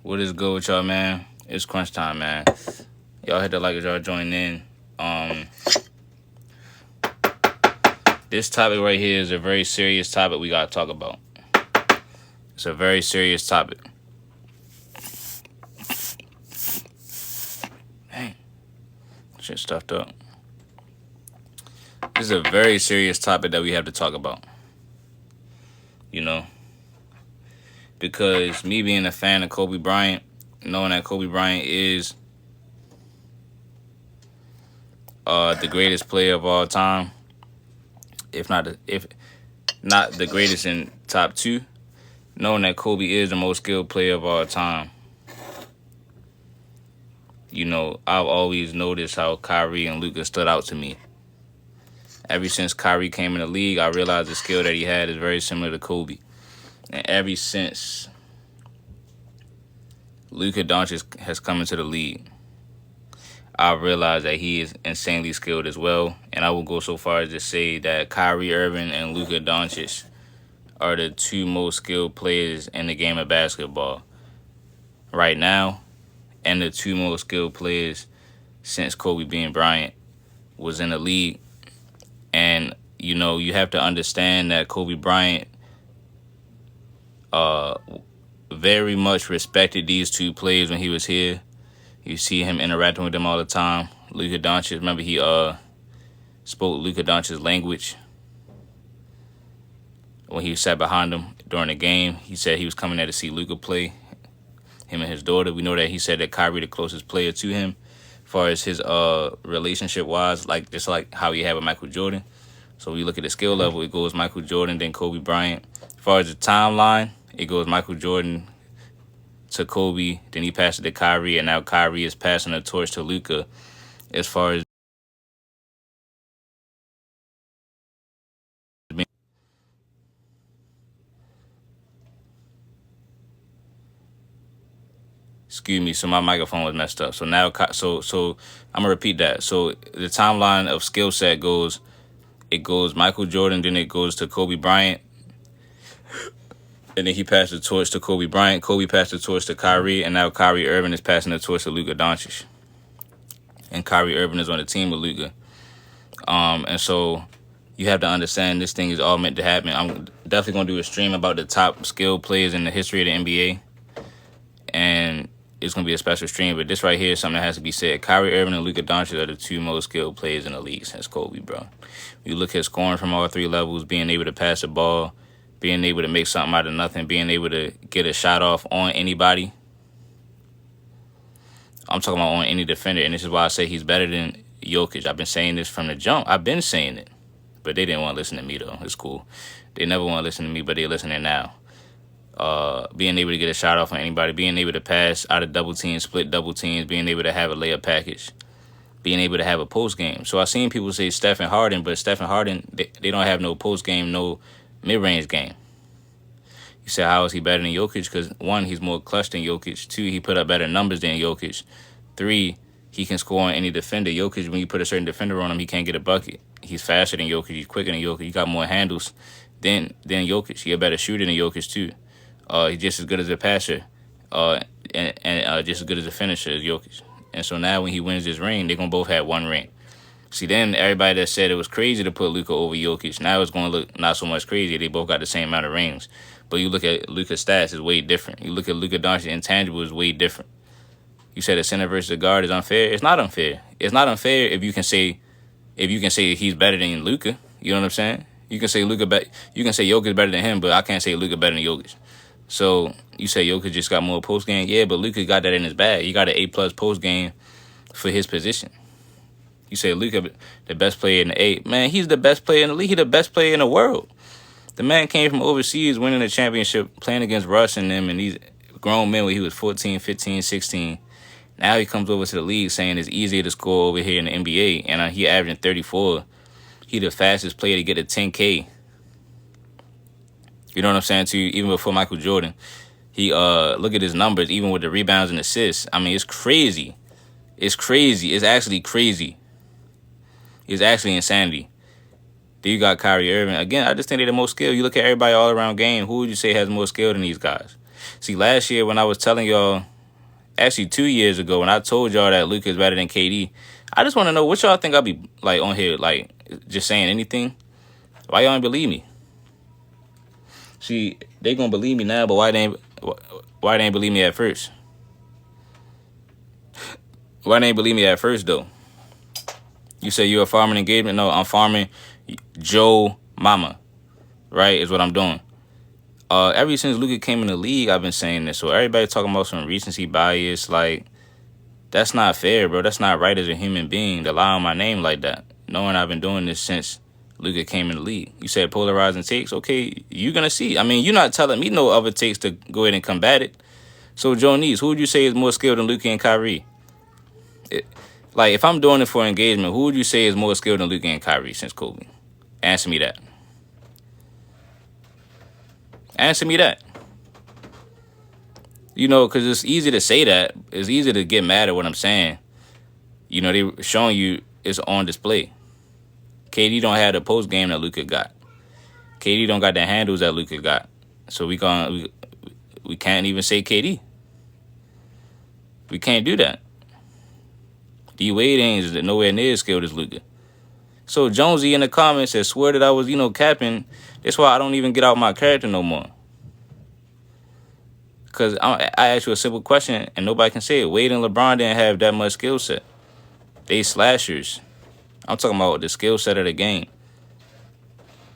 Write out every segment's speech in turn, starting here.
What is good with y'all, man? It's crunch time, man. Y'all hit the like as y'all join in. This topic right here is a very serious topic we gotta talk about. It's a very serious topic. Dang. Shit stuffed up. This is a very serious topic that we have to talk about. You know? Because me being a fan of Kobe Bryant, knowing that Kobe Bryant is the greatest player of all time, if not the greatest in top two, knowing that Kobe is the most skilled player of all time. You know, I've always noticed how Kyrie and Luka stood out to me. Ever since Kyrie came in the league, I realized the skill that he had is very similar to Kobe. And ever since Luka Doncic has come into the league, I realized that he is insanely skilled as well. And I will go so far as to say that Kyrie Irving and Luka Doncic are the two most skilled players in the game of basketball right now, and the two most skilled players since Kobe Bryant was in the league. And, you know, you have to understand that Kobe Bryant very much respected these two players when he was here. You see him interacting with them all the time. Luka Doncic, remember he spoke Luka Doncic's language when he sat behind him during the game. He said he was coming there to see Luka play, him and his daughter. We know that he said that Kyrie the closest player to him as far as his relationship-wise, just like how he had with Michael Jordan. So when you look at the skill level, it goes Michael Jordan, then Kobe Bryant. As far as the timeline, it goes Michael Jordan to Kobe, then he passed it to Kyrie, and now Kyrie is passing the torch to Luka as far as excuse me, so my microphone was messed up. So now, so I'm gonna repeat that. So the timeline of skill set goes, it goes Michael Jordan, then it goes to Kobe Bryant, and then he passed the torch to Kobe Bryant. Kobe passed the torch to Kyrie, and now Kyrie Irving is passing the torch to Luka Doncic. And Kyrie Irving is on the team with Luka. And so you have to understand this thing is all meant to happen. I'm definitely going to do a stream about the top skilled players in the history of the NBA. And it's going to be a special stream. But this right here is something that has to be said. Kyrie Irving and Luka Doncic are the two most skilled players in the league since Kobe, bro. You look at scoring from all three levels, being able to pass the ball, being able to make something out of nothing, being able to get a shot off on anybody. I'm talking about on any defender, and this is why I say he's better than Jokic. I've been saying this from the jump. I've been saying it, but they didn't want to listen to me, though. It's cool. They never want to listen to me, but they're listening now. Being able to get a shot off on anybody, being able to pass out of double teams, split double teams, being able to have a layup package, being able to have a post game. So I've seen people say Steph and Harden, but Steph and Harden, they don't have no post game, no mid-range game. You say, how is he better than Jokic? Because, one, he's more clutch than Jokic. Two, he put up better numbers than Jokic. Three, he can score on any defender. Jokic, when you put a certain defender on him, he can't get a bucket. He's faster than Jokic. He's quicker than Jokic. He got more handles than Jokic. He's a better shooter than Jokic, too. He's just as good as a passer and just as good as a finisher as Jokic. And so now when he wins this ring, they're going to both have one ring. See, then everybody that said it was crazy to put Luka over Jokic, now it's going to look not so much crazy. They both got the same amount of rings. But you look at Luka's stats, it's way different. You look at Luka Doncic intangible, is way different. You said a center versus a guard is unfair. It's not unfair. It's not unfair if you can say he's better than Luka. You know what I'm saying? You can say you can say Jokic better than him, but I can't say Luka better than Jokic. So you say Jokic just got more post game, yeah, but Luka got that in his bag. He got an A+ post game for his position. You say Luka the best player in the A. Man, he's the best player in the league. He's the best player in the world. The man came from overseas winning a championship, playing against Russ and them, and these grown men when he was 14, 15, 16. Now he comes over to the league saying it's easier to score over here in the NBA, and he averaging 34. He the fastest player to get a 10K. You know what I'm saying to you? Even before Michael Jordan. He look at his numbers, even with the rebounds and assists. I mean, it's crazy. It's crazy. It's actually crazy. It's actually insanity. Then you got Kyrie Irving. Again, I just think they're the most skilled. You look at everybody all around game. Who would you say has more skill than these guys? See, last year when I was telling y'all Actually, 2 years ago when I told y'all that Luka is better than KD. I just want to know what y'all think I'll be like on here, like just saying anything. Why y'all ain't believe me? See, they gonna believe me now, but why they ain't believe me at first? Why they ain't believe me at first though? You say you're a farming engagement? No, I'm farming Joe Mama, right? Is what I'm doing. Ever since Luka came in the league, I've been saying this. So everybody talking about some recency bias, like that's not fair, bro. That's not right as a human being to lie on my name like that. Knowing I've been doing this since Luka came in the league. You said polarizing takes. Okay, you're gonna see. I mean, you're not telling me no other takes to go ahead and combat it. So Joe Neese, who would you say is more skilled than Luka and Kyrie? Like, if I'm doing it for engagement, who would you say is more skilled than Luka and Kyrie since Kobe? Answer me that. Answer me that. You know, because it's easy to say that. It's easy to get mad at what I'm saying. You know, they showing you it's on display. KD don't have the post game that Luka got. KD don't got the handles that Luka got. So we can't even say KD. We can't do that. D Wade ain't nowhere near as skilled as Luka. So Jonesy in the comments said, swear that I was, capping. That's why I don't even get out my character no more. Because I asked you a simple question, and nobody can say it. Wade and LeBron didn't have that much skill set. They slashers. I'm talking about the skill set of the game.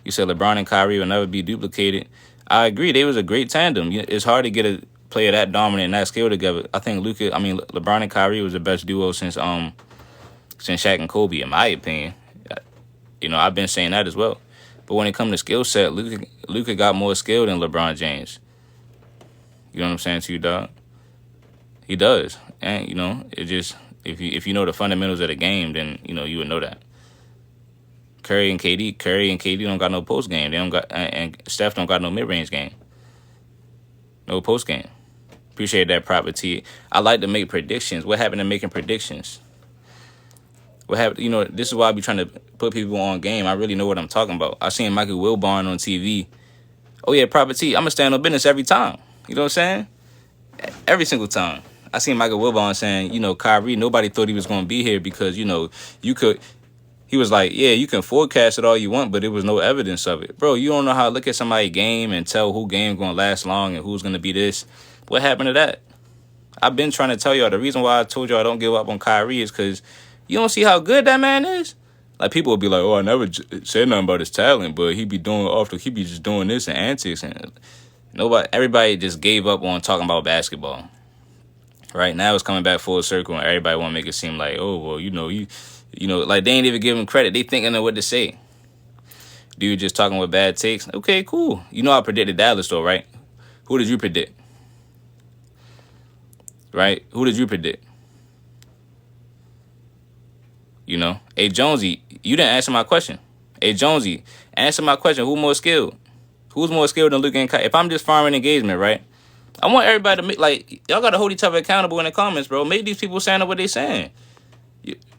You said LeBron and Kyrie will never be duplicated. I agree. They was a great tandem. It's hard to get a player that dominant and that skilled together. I think LeBron and Kyrie was the best duo since Shaq and Kobe, in my opinion. I've been saying that as well. But when it comes to skill set, Luka got more skill than LeBron James. You know what I'm saying to you, dog? He does. And, it just, if you know the fundamentals of the game, then, you would know that. Curry and KD don't got no post game. They don't got, and Steph don't got no mid-range game. No post game. Appreciate that property. I like to make predictions. What happened to making predictions? What happened? This is why I be trying to put people on game. I really know what I'm talking about. I seen Michael Wilbon on TV. Oh yeah, property. I'm gonna stand on business every time. You know what I'm saying? Every single time. I seen Michael Wilbon saying, Kyrie, nobody thought he was gonna be here because, you could. He was like, yeah, you can forecast it all you want, but there was no evidence of it. Bro, you don't know how to look at somebody's game and tell who game going to last long and who's going to be this. What happened to that? I've been trying to tell y'all. The reason why I told y'all I don't give up on Kyrie is because you don't see how good that man is. Like, people will be like, oh, I never said nothing about his talent, but he be just doing this and antics. And everybody just gave up on talking about basketball. Right now it's coming back full circle and everybody want to make it seem like, oh, well, like they ain't even give him credit. They thinking of what to say. Dude just talking with bad takes. Okay, cool. I predicted Dallas though, right? Who did you predict? Right? Who did you predict? Hey, Jonesy, you didn't answer my question. Hey, Jonesy, answer my question. Who more skilled? Who's more skilled than Luka and Kyrie? If I'm just farming engagement, right? I want everybody to make, y'all got to hold each other accountable in the comments, bro. Make these people saying what they saying.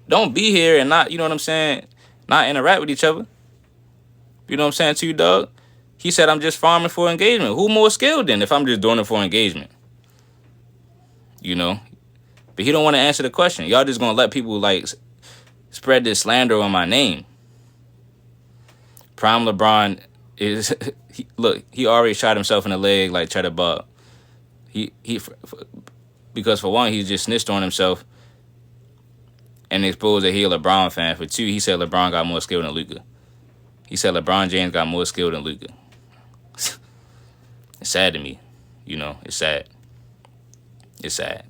Don't be here and not, you know what I'm saying, not interact with each other. You know what I'm saying to you, dog? He said, I'm just farming for engagement. Who more skilled then if I'm just doing it for engagement? But he don't want to answer the question. Y'all just going to let people, spread this slander on my name. Prime LeBron is, he already shot himself in the leg like Cheddar Bob. Because for one, he just snitched on himself and exposed that he a LeBron fan. For two, he said LeBron got more skill than Luka. He said LeBron James got more skill than Luka. It's sad to me. It's sad. It's sad.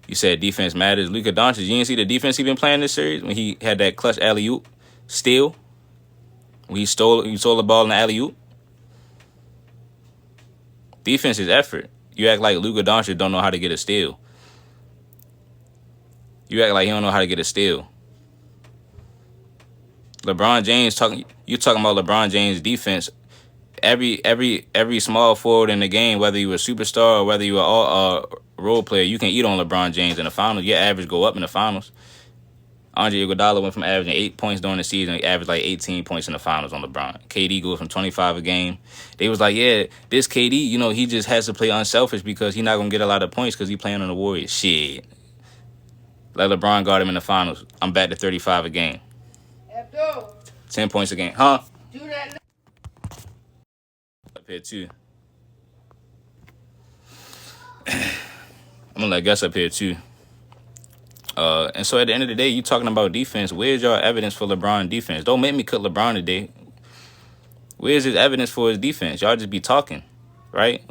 You said defense matters. Luka Doncic, you didn't see the defense he been playing this series when he had that clutch alley-oop steal? When he stole the ball in the alley-oop? Defense is effort. You act like Luka Doncic don't know how to get a steal. You act like he don't know how to get a steal. LeBron James you talking about LeBron James defense. Every small forward in the game, whether you a superstar or whether you a role player, you can eat on LeBron James in the finals. Your average go up in the finals. Andre Iguodala went from averaging 8 points during the season. He averaged like 18 points in the finals on LeBron. KD goes from 25 a game. They was like, yeah, this KD, he just has to play unselfish because he's not going to get a lot of points because he playing on the Warriors. Shit. Let LeBron guard him in the finals. I'm back to 35 a game. 10 points a game. Huh? Do that. Up here, too. I'm going to let Gus up here, too. And so at the end of the day, you talking about defense. Where's your evidence for LeBron defense? Don't make me cut LeBron today. Where's his evidence for his defense? Y'all just be talking, right?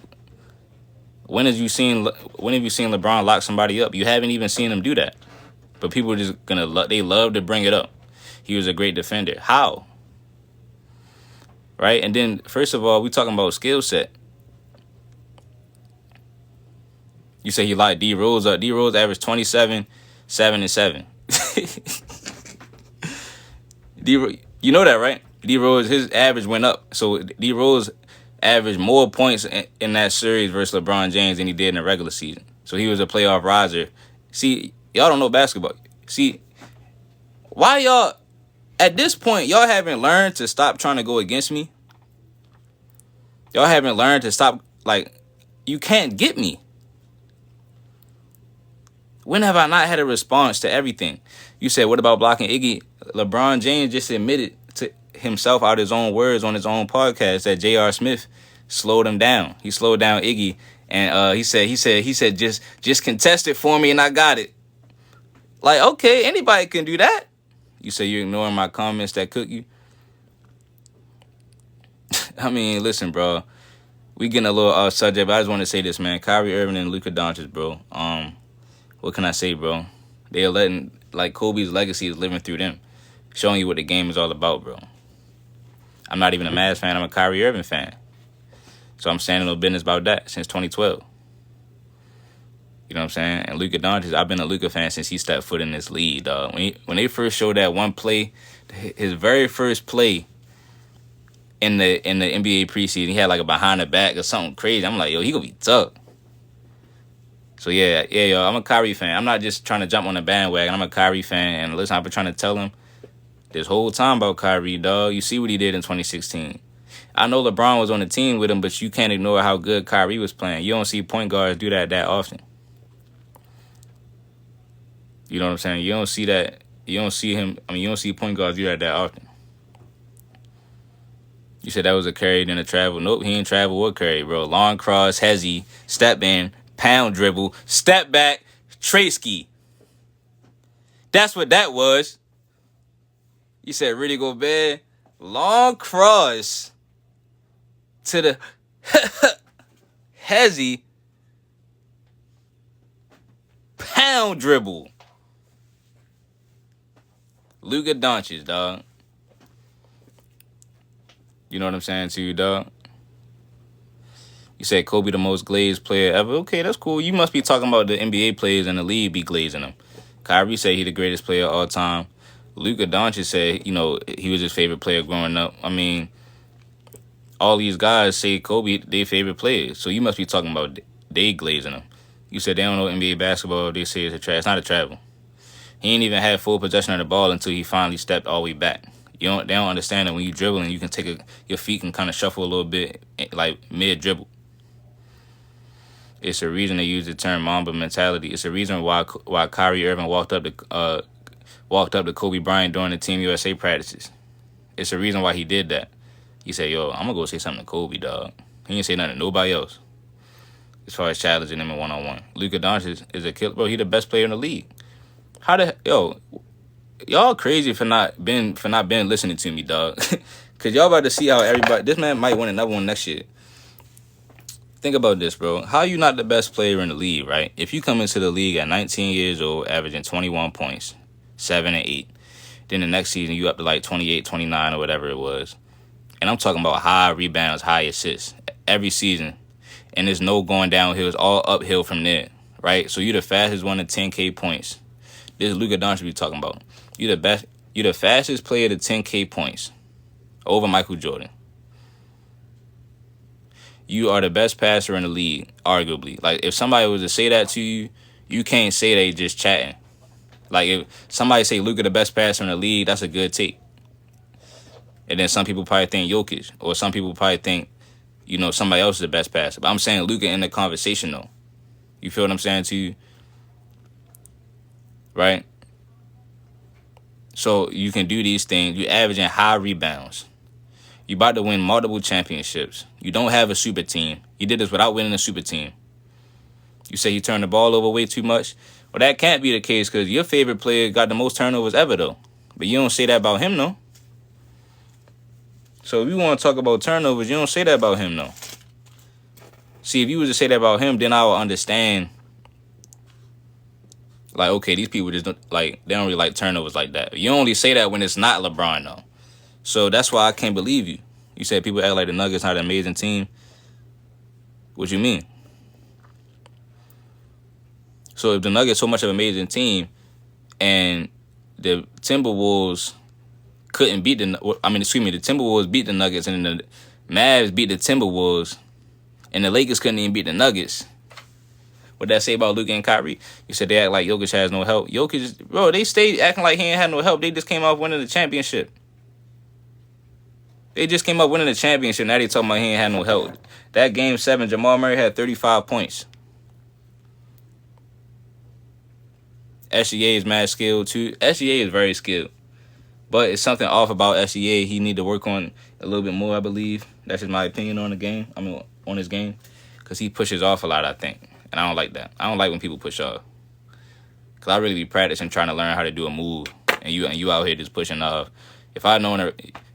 When have you seen LeBron lock somebody up? You haven't even seen him do that. But people are just they love to bring it up. He was a great defender. How? Right? And then, first of all, we talking about skill set. You say he locked D Rose up. D Rose averaged 27, 7 and 7. You know that, right? D Rose, his average went up. So D Rose averaged more points in that series versus LeBron James than he did in the regular season. So he was a playoff riser. See, y'all don't know basketball. See, why y'all, at this point, y'all haven't learned to stop trying to go against me? Y'all haven't learned to stop, you can't get me. When have I not had a response to everything? You said, what about blocking Iggy? LeBron James just admitted to himself out his own words on his own podcast that J.R. Smith slowed him down. He slowed down Iggy, and he said, just contest it for me, and I got it. Like, okay, anybody can do that. You say you're ignoring my comments that cook you. I mean, listen, bro. We getting a little off subject, but I just want to say this, man. Kyrie Irving and Luka Doncic, bro. What can I say, bro? They are letting, Kobe's legacy is living through them, showing you what the game is all about, bro. I'm not even a Mavs fan. I'm a Kyrie Irving fan. So I'm saying a little business about that since 2012. You know what I'm saying? And Luka Doncic, I've been a Luka fan since he stepped foot in this league, dog. When they first showed that one play, his very first play in the NBA preseason, he had a behind the back or something crazy. I'm like, yo, he gonna be tough. So yeah, yo, I'm a Kyrie fan. I'm not just trying to jump on the bandwagon. I'm a Kyrie fan, and listen, I've been trying to tell him this whole time about Kyrie, dog. You see what he did in 2016. I know LeBron was on the team with him, but you can't ignore how good Kyrie was playing. You don't see point guards do that often. You know what I'm saying? You don't see that. You don't see him. You don't see point guards do that often. You said that was a Curry then a travel. Nope, he ain't travel or Curry, bro. Long cross, hezzy, step in, pound dribble, step back, tray ski. That's what that was. You said Rudy Gobert, long cross to the hezzy, pound dribble. Luka Doncic, dog. You know what I'm saying to you, dog? You said Kobe the most glazed player ever. Okay, that's cool. You must be talking about the NBA players in the league be glazing them. Kyrie said he the greatest player of all time. Luka Doncic said, he was his favorite player growing up. All these guys say Kobe their favorite player. So you must be talking about they glazing them. You said they don't know NBA basketball. They say it's not a travel. He ain't even had full possession of the ball until he finally stepped all the way back. They don't understand that when you dribble and you can your feet can kind of shuffle a little bit, mid dribble. It's a reason they use the term Mamba mentality. It's a reason why Kyrie Irving walked up to Kobe Bryant during the Team USA practices. It's a reason why he did that. He said, yo, I'm gonna go say something to Kobe, dog. He didn't say nothing to nobody else as far as challenging him in one-on-one. Luka Doncic is a killer, bro. He the best player in the league. Y'all crazy for not been listening to me, dog. Cause y'all about to see how this man might win another one next year. Think about this, bro. How you not the best player in the league, right? If you come into the league at 19 years old, averaging 21 points, 7 and 8, then the next season you up to 28, 29 or whatever it was. And I'm talking about high rebounds, high assists every season. And there's no going downhill. It's all uphill from there, right? So you're the fastest one to 10K points. This is Luka Doncic we talking about. You're the fastest player to 10K points over Michael Jordan. You are the best passer in the league, arguably. If somebody was to say that to you, you can't say they just chatting. Like, if somebody say Luka the best passer in the league, that's a good take. And then some people probably think Jokic, or some people probably think, somebody else is the best passer. But I'm saying Luka in the conversation, though. You feel what I'm saying to you? Right? So you can do these things. You're averaging high rebounds. You about to win multiple championships. You don't have a super team. You did this without winning a super team. You say you turned the ball over way too much. Well, that can't be the case because your favorite player got the most turnovers ever, though. But you don't say that about him, though. So if you want to talk about turnovers, you don't say that about him, though. See, if you was to say that about him, then I would understand. Like, okay, these people just don't, they don't really like turnovers like that. You only say that when it's not LeBron, though. So that's why I can't believe you. You said people act like the Nuggets not an amazing team. What you mean? So if the Nuggets so much of an amazing team, and the Timberwolves couldn't beat the Timberwolves beat the Nuggets, and the Mavs beat the Timberwolves, and the Lakers couldn't even beat the Nuggets. What that say about Luka and Kyrie? You said they act like Jokic has no help. Jokic, bro, they stayed acting like he ain't had no help. They just came off winning the championship. They just came up winning the championship. Now they talking about he ain't had no help. That game 7, Jamal Murray had 35 points. SGA is mad skilled too. SGA is very skilled. But it's something off about SGA. He need to work on a little bit more, I believe. That's just my opinion on the game. On his game. Because he pushes off a lot, I think. And I don't like that. I don't like when people push off. Because I really be practicing trying to learn how to do a move. And you out here just pushing off. If I known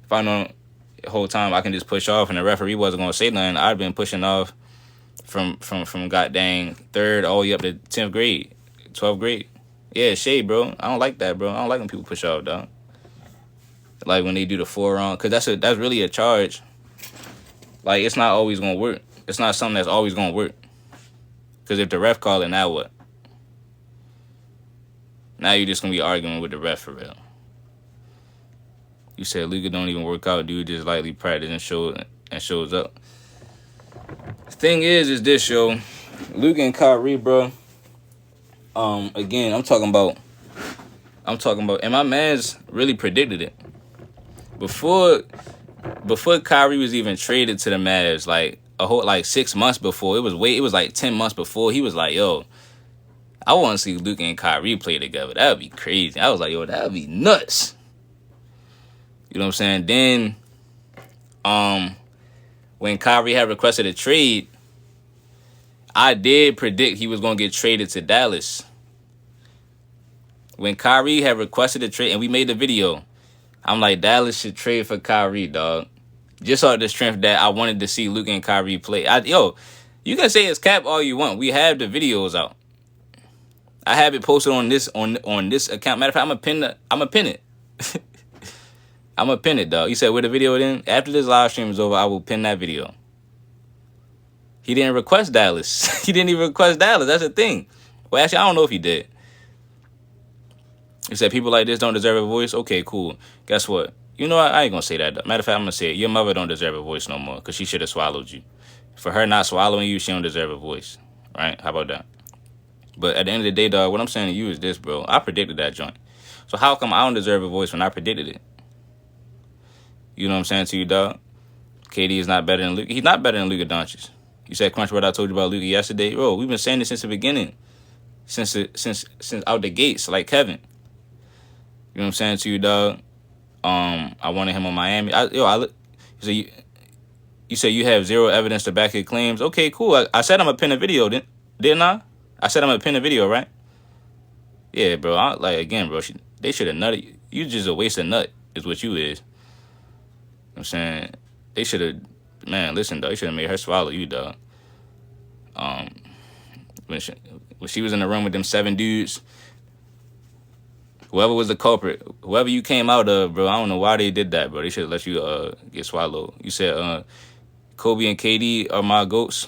the whole time I can just push off and the referee wasn't going to say nothing, I'd been pushing off from goddamn 3rd all the way up to 10th grade, 12th grade. Yeah, shade, bro. I don't like that, bro. I don't like when people push off, dog. Like when they do the forearm, because that's really a charge. Like, it's not always going to work. It's not something that's always going to work. Because if the ref call it, now what? Now you're just going to be arguing with the ref for real. You said Luka don't even work out. Dude just lightly practice and shows up. The thing is this, yo. Luka and Kyrie, bro. Again, I'm talking about, and my man's really predicted it. Before Kyrie was even traded to the Mavs, like 6 months before, it was like 10 months before, he was like, yo, I want to see Luka and Kyrie play together. That would be crazy. I was like, yo, that would be nuts. You know what I'm saying? Then, when Kyrie had requested a trade, I did predict he was going to get traded to Dallas. When Kyrie had requested a trade, and we made the video, I'm like, Dallas should trade for Kyrie, dog. Just off the strength that I wanted to see Luka and Kyrie play. You can say it's cap all you want. We have the videos out. I have it posted on this account. Matter of fact, I'm gonna pin it. I'm gonna pin it, dog. You said where the video then? After this live stream is over, I will pin that video. He didn't request Dallas. He didn't even request Dallas. That's the thing. Well, actually, I don't know if he did. He said people like this don't deserve a voice. Okay, cool. Guess what? You know what? I ain't gonna say that, though. Matter of fact, I'm gonna say it. Your mother don't deserve a voice no more because she should have swallowed you. For her not swallowing you, she don't deserve a voice. Right? How about that? But at the end of the day, dog, what I'm saying to you is this, bro. I predicted that joint. So how come I don't deserve a voice when I predicted it? You know what I'm saying to you, dog? KD is not better than Luka. He's not better than Luka Doncic. You said crunch what I told you about Luka yesterday. Bro, we've been saying this since the beginning. Since out the gates, like Kevin. You know what I'm saying to you, dog? I wanted him on Miami. You said you have zero evidence to back your claims. Okay, cool. I said I'm gonna pin a video, didn't I? I said I'm gonna pin a video, right? Yeah, bro. Bro, they should have nutted. You just a waste of nut, is what you is. You know what I'm saying? They should have, man, listen, dog. They should have made her swallow you, dog. When she was in the room with them 7 dudes, whoever was the culprit, whoever you came out of, bro, I don't know why they did that, bro. They should have let you get swallowed. You said Kobe and KD are my goats.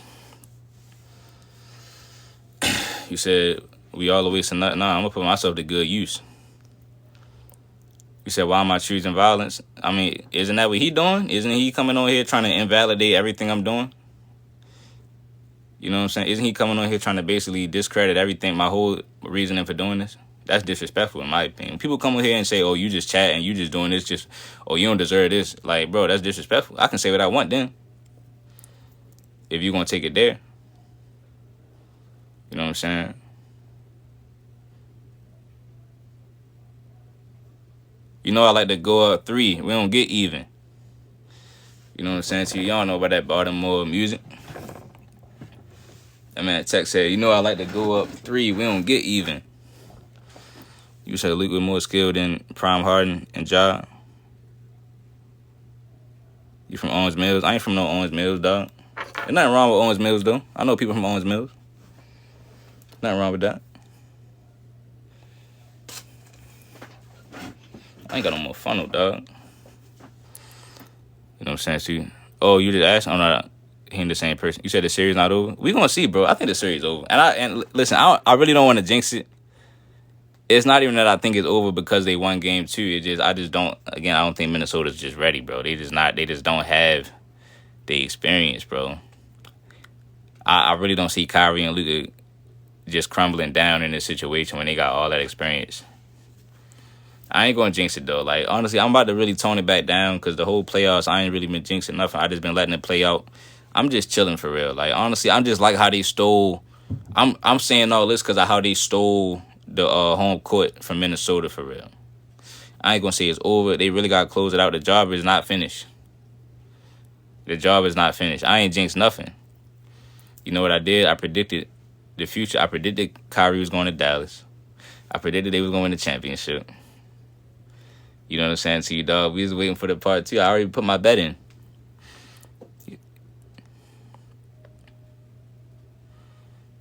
You said we all a waste of nut. Nah, I'm gonna put myself to good use. You said, why am I choosing violence? I mean, isn't that what he doing? Isn't he coming on here trying to invalidate everything I'm doing? You know what I'm saying? Isn't he coming on here trying to basically discredit everything, my whole reasoning for doing this? That's disrespectful in my opinion. People come here and say, "Oh, you just chatting, you just doing this, just oh, you don't deserve this." Like, bro, that's disrespectful. I can say what I want then. If you gonna take it there, you know what I'm saying? You know I like to go up 3. We don't get even. You know what I'm saying? So y'all know about that Baltimore music. That man text said, you know I like to go up 3. We don't get even. You said Luke with more skill than Prime Harden and Ja. You from Owens Mills? I ain't from no Owens Mills, dog. There's nothing wrong with Owens Mills, though. I know people from Owens Mills. Nothing wrong with that. I ain't got no more funnel, dog. You know what I'm saying, too? Oh, you just asked? Oh, no, he ain't the same person. You said the series not over? We gonna see, bro. I think the series over. And listen, I really don't want to jinx it. It's not even that I think it's over because they won game 2. I just don't. Again, I don't think Minnesota's just ready, bro. They just don't have the experience, bro. I really don't see Kyrie and Luka just crumbling down in this situation when they got all that experience. I ain't gonna jinx it though. Like, honestly, I'm about to really tone it back down because the whole playoffs, I ain't really been jinxing nothing. I just been letting it play out. I'm just chilling for real. Like, honestly, I'm just like how they stole. I'm saying all this because of how they stole the home court from Minnesota for real. I ain't gonna say it's over. They really gotta close it out. The job is not finished. The job is not finished. I ain't jinxed nothing. You know what I did? I predicted the future. I predicted Kyrie was going to Dallas. I predicted they was going to win the championship. You know what I'm saying to you, dog? We was waiting for the part 2. I already put my bet in.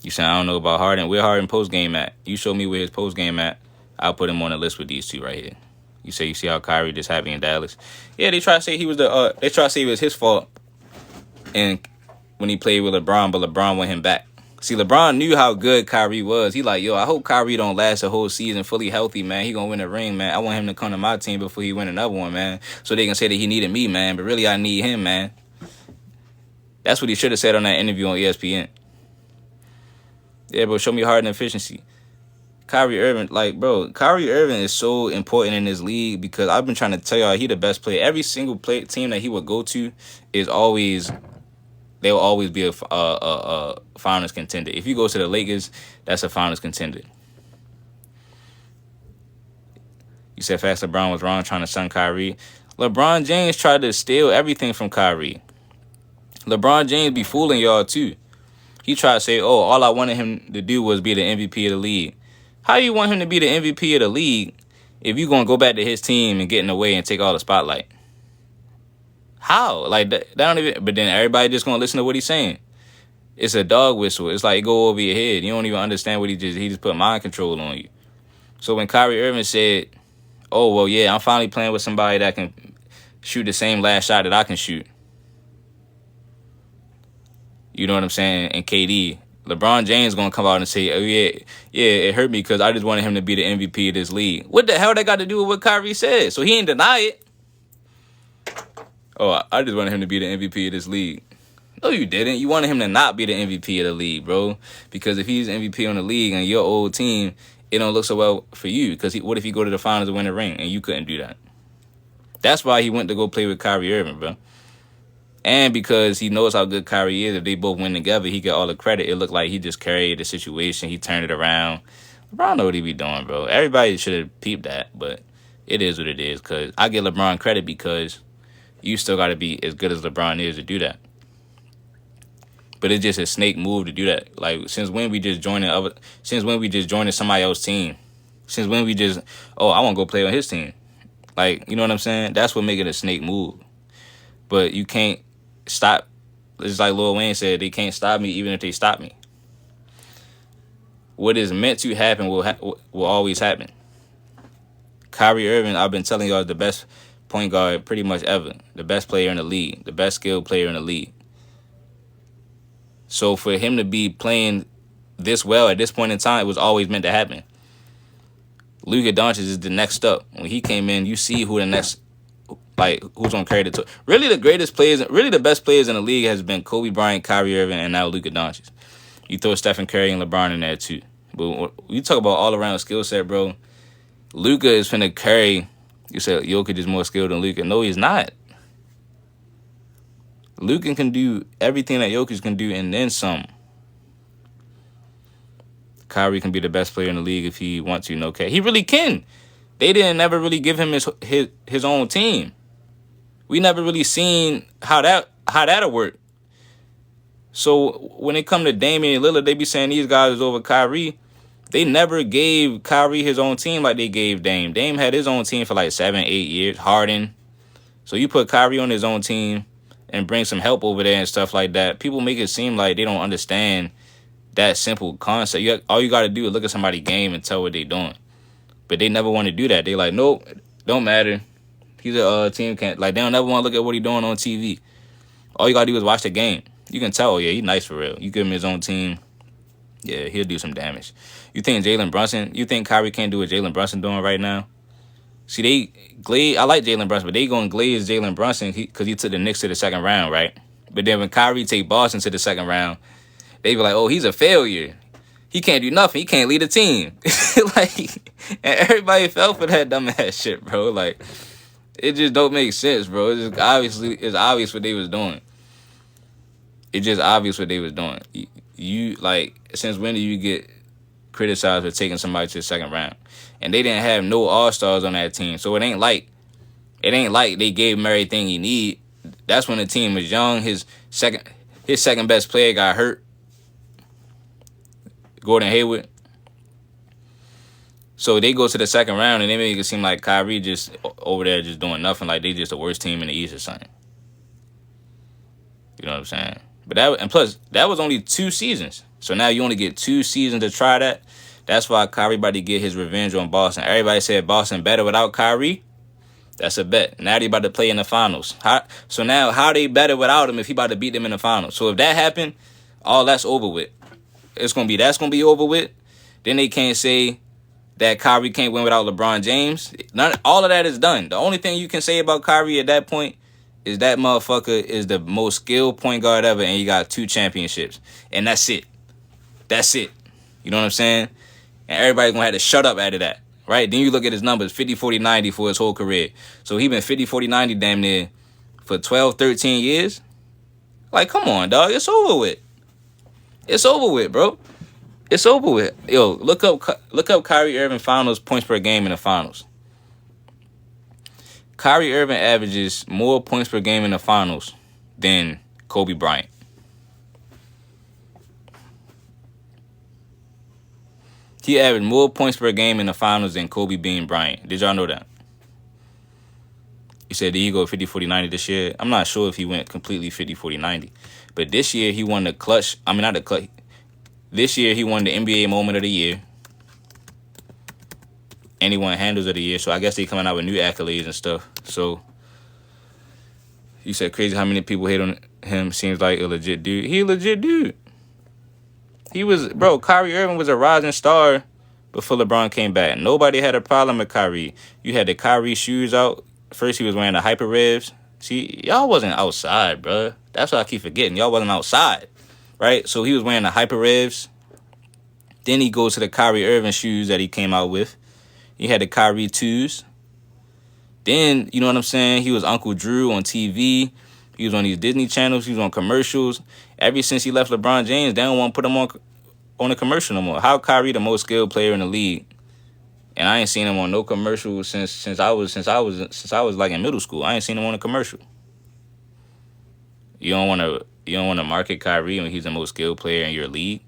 You saying I don't know about Harden? Where Harden post game at? You show me where his post game at. I'll put him on the list with these 2 right here. You say you see how Kyrie just happy in Dallas. Yeah, they try to say he was they try to say it was his fault. And when he played with LeBron, but LeBron went him back. See, LeBron knew how good Kyrie was. He like, yo, I hope Kyrie don't last a whole season fully healthy, man. He gonna win a ring, man. I want him to come to my team before he win another one, man. So they can say that he needed me, man. But really, I need him, man. That's what he should have said on that interview on ESPN. Yeah, bro, show me Harden efficiency. Kyrie Irving, like, bro, Kyrie Irving is so important in this league because I've been trying to tell y'all he the best player. Every single team that he would go to is always... They will always be a finals contender. If you go to the Lakers, that's a finals contender. You said Fast LeBron was wrong trying to son Kyrie. LeBron James tried to steal everything from Kyrie. LeBron James be fooling y'all too. He tried to say, oh, all I wanted him to do was be the MVP of the league. How you want him to be the MVP of the league if you going to go back to his team and get in the way and take all the spotlight? How? Like, that don't even... But then everybody just gonna listen to what he's saying. It's a dog whistle. It's like it go over your head. You don't even understand what he just put mind control on you. So when Kyrie Irving said, oh, well, yeah, I'm finally playing with somebody that can shoot the same last shot that I can shoot. You know what I'm saying? And KD, LeBron James gonna come out and say, oh, yeah, it hurt me because I just wanted him to be the MVP of this league. What the hell that got to do with what Kyrie said? So he ain't deny it. Oh, I just wanted him to be the MVP of this league. No, you didn't. You wanted him to not be the MVP of the league, bro. Because if he's MVP on the league and your old team, it don't look so well for you. Because what if you go to the finals and win a ring and you couldn't do that? That's why he went to go play with Kyrie Irving, bro. And because he knows how good Kyrie is, if they both win together, he get all the credit. It looked like he just carried the situation. He turned it around. LeBron know what he be doing, bro. Everybody should have peeped that, but it is what it is. Because I give LeBron credit because you still got to be as good as LeBron is to do that. But it's just a snake move to do that. Like, since when we just joining somebody else's team? Since when we just, oh, I want to go play on his team? Like, you know what I'm saying? That's what make it a snake move. But you can't stop. It's like Lil Wayne said, they can't stop me even if they stop me. What is meant to happen will always happen. Kyrie Irving, I've been telling y'all, is the best point guard pretty much ever. The best player in the league. The best skilled player in the league. So for him to be playing this well at this point in time, it was always meant to happen. Luka Doncic is the next up. When he came in, you see who the next, like, who's going to carry the tour. Really the greatest players, really the best players in the league has been Kobe Bryant, Kyrie Irving, and now Luka Doncic. You throw Stephen Curry and LeBron in there too. But when you talk about all around skill set, bro, Luka is finna carry. You said Jokic is more skilled than Luka. No, he's not. Luka can do everything that Jokic can do and then some. Kyrie can be the best player in the league if he wants to. No, okay, he really can. They didn't never really give him his own team. We never really seen how that'll work. So when it come to Damian and Lillard, they be saying these guys is over Kyrie. They never gave Kyrie his own team like they gave Dame. Dame had his own team for like 7, 8 years. Harden. So you put Kyrie on his own team and bring some help over there and stuff like that. People make it seem like they don't understand that simple concept. All you got to do is look at somebody's game and tell what they doing. But they never want to do that. They like, nope, don't matter. He's a team can't. Like, they don't ever want to look at what he doing on TV. All you got to do is watch the game. You can tell, yeah, he's nice for real. You give him his own team, yeah, he'll do some damage. You think Kyrie can't do what Jalen Brunson doing right now? See, I like Jalen Brunson, but they going to glaze Jalen Brunson because he took the Knicks to the second round, right? But then when Kyrie take Boston to the second round, they be like, oh, he's a failure. He can't do nothing. He can't lead a team. Like, and everybody fell for that dumbass shit, bro. Like, it just don't make sense, bro. It's obvious what they was doing. It's just obvious what they was doing. You like, since when do you get criticized for taking somebody to the second round? And they didn't have no all-stars on that team. So it ain't like they gave him everything he need. That's when the team was young. His second best player got hurt. Gordon Hayward. So they go to the second round and they make it seem like Kyrie just over there just doing nothing, like they just the worst team in the East or something. You know what I'm saying? But plus that was only 2 seasons. So now you only get 2 seasons to try that. That's why Kyrie about to get his revenge on Boston. Everybody said Boston better without Kyrie. That's a bet. Now they about to play in the finals. So now how they better without him if he about to beat them in the finals? So if that happened, all that's over with. That's gonna be over with. Then they can't say that Kyrie can't win without LeBron James. All of that is done. The only thing you can say about Kyrie at that point is that motherfucker is the most skilled point guard ever, and he got 2 championships, and that's it. That's it. You know what I'm saying? And everybody's gonna have to shut up out of that, right? Then you look at his numbers, 50, 40, 90 for his whole career. So he been 50, 40, 90 damn near for 12, 13 years. Like, come on, dog. It's over with. It's over with, bro. It's over with. Yo, look up Kyrie Irving finals points per game in the finals. Kyrie Irving averages more points per game in the finals than Kobe Bryant. He averaged more points per game in the finals than Kobe Bean Bryant. Did y'all know that? You said, did he go 50, 40, 90 this year? I'm not sure if he went completely 50, 40, 90. But this year, he won the clutch. I mean, not the clutch. This year, he won the NBA Moment of the Year. And he won Handles of the Year. So I guess they coming out with new accolades and stuff. So you said crazy how many people hate on him. Seems like a legit dude. He a legit dude. Kyrie Irving was a rising star before LeBron came back. Nobody had a problem with Kyrie. You had the Kyrie shoes out. First, he was wearing the Hyper Revs. See, y'all wasn't outside, bro. That's what I keep forgetting. Y'all wasn't outside, right? So he was wearing the Hyper Revs. Then he goes to the Kyrie Irving shoes that he came out with. He had the Kyrie 2s. Then, you know what I'm saying? He was Uncle Drew on TV. He was on these Disney channels. He was on commercials. Ever since he left LeBron James, they don't want to put him on a commercial no more. How Kyrie the most skilled player in the league? And I ain't seen him on no commercial since I was like in middle school. I ain't seen him on a commercial. You don't want to market Kyrie when he's the most skilled player in your league.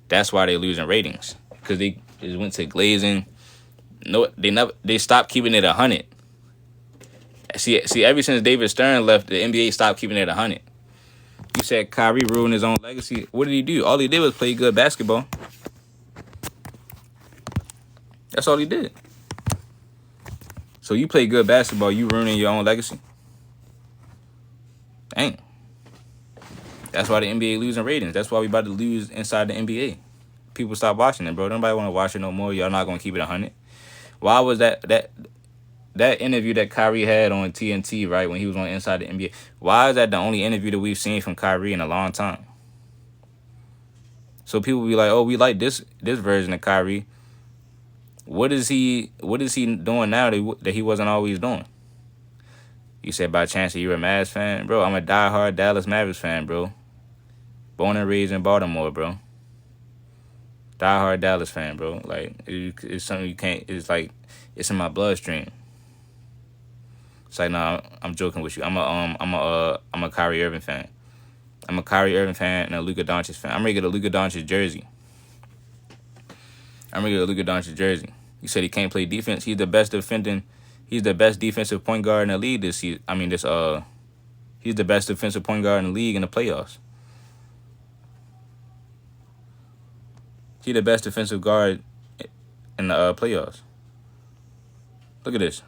That's why they losing ratings, because they just went to glazing. No, they stopped keeping it 100. See, ever since David Stern left, the NBA stopped keeping it 100. You said Kyrie ruined his own legacy. What did he do? All he did was play good basketball. That's all he did. So you play good basketball, you ruining your own legacy? Dang. That's why the NBA losing ratings. That's why we about to lose inside the NBA. People stop watching it, bro. Nobody want to watch it no more. Y'all not going to keep it 100. Why was that interview that Kyrie had on TNT, right, when he was on Inside the NBA, why is that the only interview that we've seen from Kyrie in a long time? So people be like, oh, we like this version of Kyrie. What is he doing now that he wasn't always doing? You said by chance you're a Mavs fan, bro. I'm a diehard Dallas Mavericks fan, bro. Born and raised in Baltimore, bro. Diehard Dallas fan, bro. Like it's something you can't. It's like it's in my bloodstream. It's like no, I'm joking with you. I'm a Kyrie Irving fan. I'm a Kyrie Irving fan and a Luka Doncic fan. I'm ready to get a Luka Doncic jersey. You said he can't play defense. He's the best defending. He's the best defensive point guard in the league this season. He's the best defensive point guard in the league in the playoffs. He's the best defensive guard in the playoffs. Look at this.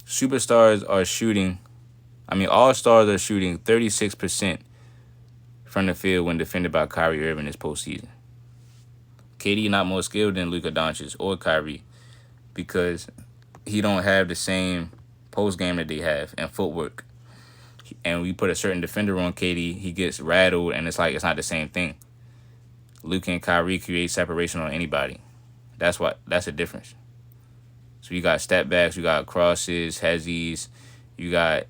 Superstars are shooting. All stars are shooting 36% from the field when defended by Kyrie Irving this postseason. KD not more skilled than Luka Doncic or Kyrie because he don't have the same post game that they have and footwork. And we put a certain defender on KD, he gets rattled, and it's not the same thing. Luka and Kyrie create separation on anybody. That's a difference. So you got step backs, you got crosses, hezzies, you got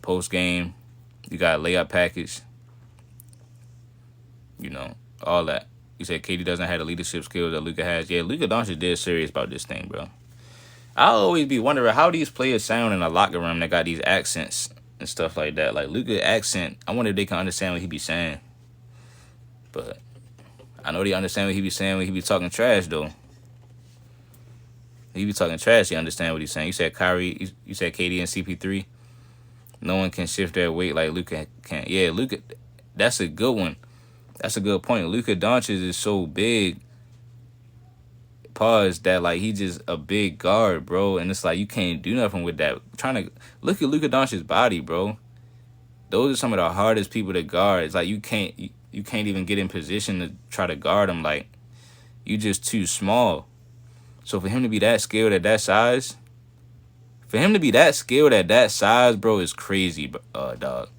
post game, you got layup package, all that. You said KD doesn't have the leadership skills that Luka has. Yeah, Luka Doncic dead serious about this thing, bro. I'll always be wondering how these players sound in a locker room that got these accents and stuff like that. Like Luka accent, I wonder if they can understand what he be saying. But I know they understand what he be saying when he be talking trash, though. He be talking trash, he understand what he's saying. You said Kyrie, you said KD and CP3. No one can shift their weight like Luka can. Yeah, Luka, that's a good one. That's a good point. Luka Doncic is so big, that he just a big guard, bro. And it's like you can't do nothing with that. Trying to look at Luka Doncic's body, bro. Those are some of the hardest people to guard. It's like you can't even get in position to try to guard them. Like you just too small. So for him to be that skilled at that size, bro, is crazy, dog.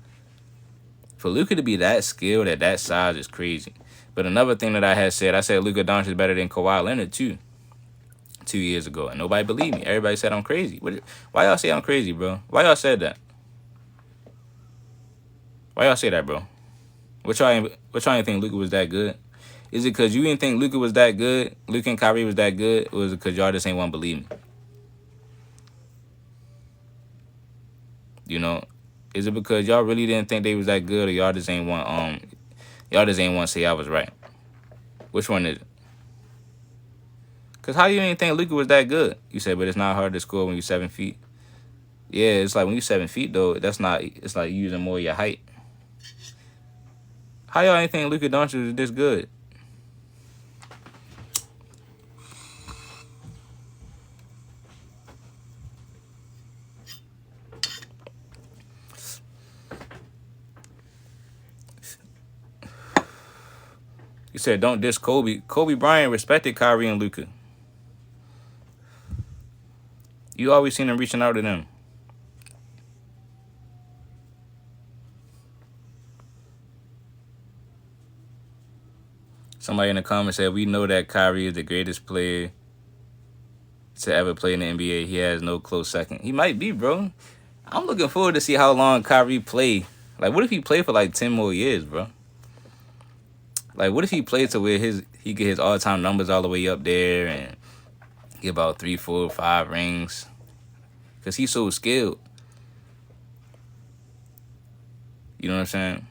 For Luka to be that skilled at that size is crazy. But another thing that I said Luka Doncic is better than Kawhi Leonard too. 2 years ago, and nobody believed me. Everybody said I'm crazy. Why y'all say I'm crazy, bro? Why y'all said that? Why y'all say that, bro? What y'all ain't think Luka was that good? Is it because you didn't think Luka was that good? Luka and Kyrie was that good? Or is it because y'all just ain't want to believe me? Is it because y'all really didn't think they was that good, or y'all just ain't want to say I was right? Which one is it? Because how you didn't think Luka was that good? You said, but it's not hard to score when you're 7 feet. Yeah, it's like when you're 7 feet, though, it's like using more of your height. How y'all ain't think Luka Doncic was this good? You said, don't diss Kobe. Kobe Bryant respected Kyrie and Luka. You always seen him reaching out to them. Somebody in the comments said, we know that Kyrie is the greatest player to ever play in the NBA. He has no close second. He might be, bro. I'm looking forward to see how long Kyrie play. Like, what if he played for 10 more years, bro? Like, what if he played to where he get his all-time numbers all the way up there and get about 3, 4, 5 rings? Because he's so skilled. You know what I'm saying?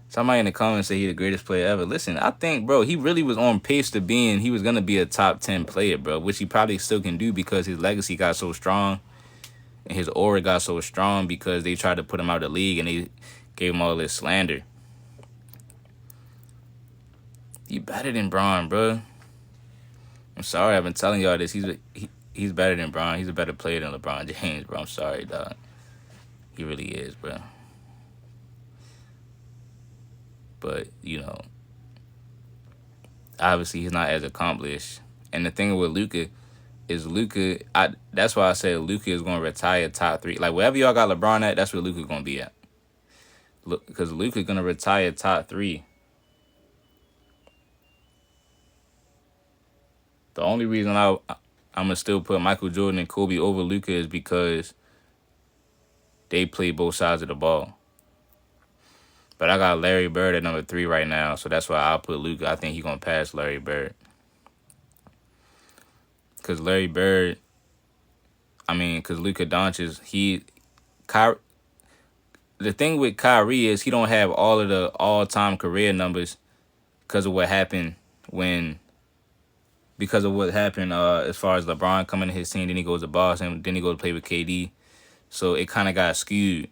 Somebody in the comments say he's the greatest player ever. Listen, I think, bro, he really was on pace to he was going to be a top 10 player, bro, which he probably still can do because his legacy got so strong and his aura got so strong because they tried to put him out of the league and they gave him all this slander. You better than Bron, bro. I'm sorry, I've been telling y'all this. He's better than Bron. He's a better player than LeBron James, bro. I'm sorry, dog. He really is, bro. But, obviously he's not as accomplished. And the thing with Luka is that's why I said Luka is going to retire top 3. Like, wherever y'all got LeBron at, that's where Luka's going to be at. because Luka's gonna retire top 3. The only reason I'm gonna still put Michael Jordan and Kobe over Luka is because they play both sides of the ball. But I got Larry Bird at number 3 right now, so that's why I'll put Luka. I think he's gonna pass Larry Bird because Larry Bird. Because Luka Doncic, the thing with Kyrie is he don't have all of the all-time career numbers because of what happened when because of what happened as far as LeBron coming to his team, then he goes to Boston, then he goes to play with KD. So it kind of got skewed.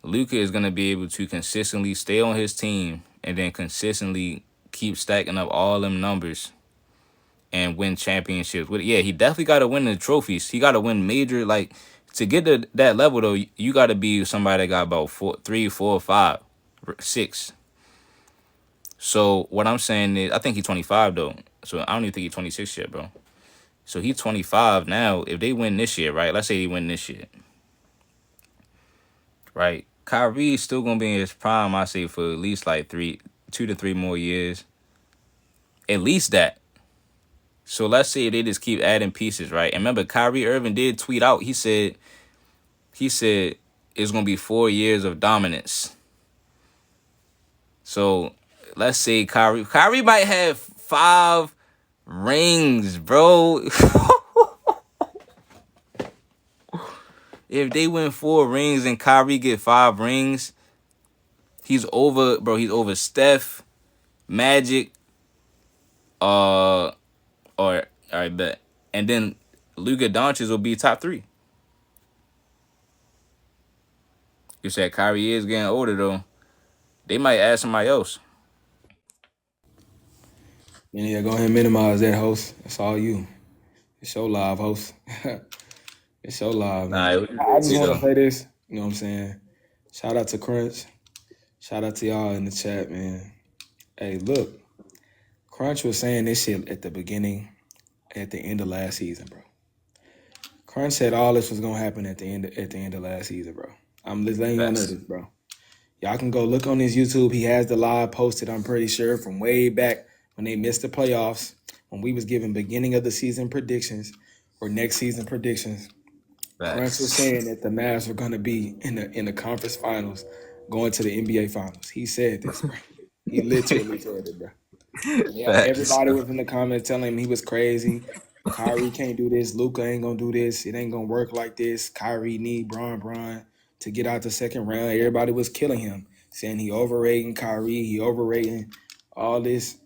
Luka is gonna be able to consistently stay on his team and then consistently keep stacking up all them numbers and win championships. Yeah, he definitely got to win the trophies. He got to win major to get to that level though. You got to be somebody that got about 3, 4, 5, 6. So what I'm saying is, I think he's 25 though. So I don't even think he's 26 yet, bro. So he's 25 now. If they win this year, right? Let's say they win this year, right? Kyrie's still gonna be in his prime. I say for at least like 2 to 3 more years, at least that. So let's say they just keep adding pieces, right? And remember, Kyrie Irving did tweet out. He said it's gonna be 4 years of dominance. So let's say Kyrie might have 5 rings, bro. If they win 4 rings and Kyrie get 5 rings, he's over, bro. He's over Steph, Magic, or all right, bet. And then Luka Doncic will be top 3. You said Kyrie is getting older though. They might add somebody else. Yeah, go ahead and minimize that, host. That's all you. It's your live, host. It's your live, Nah, man. it was I good just too want to though. say this. You know what I'm saying? Shout out to Crunch. Shout out to y'all in the chat, man. Hey, look. Crunch was saying this shit at the beginning, at the end of last season, bro. Crunch said all this was gonna happen at the end of last season, bro. I'm just letting y'all know Facts. this, bro. Y'all can go look on his YouTube. He has the live posted, I'm pretty sure, from way back when they missed the playoffs, when we was giving beginning of the season predictions or next season predictions. Crunch was Facts. saying that the Mavs were gonna be in the conference finals, going to the NBA finals. He said this, bro. He literally said it, bro. Yeah, Facts. everybody was in the comments telling him he was crazy. Kyrie can't do this. Luka ain't gonna do this. It ain't gonna work like this. Kyrie need Bron to get out the second round. Everybody was killing him, saying he overrating Kyrie. He overrating all this.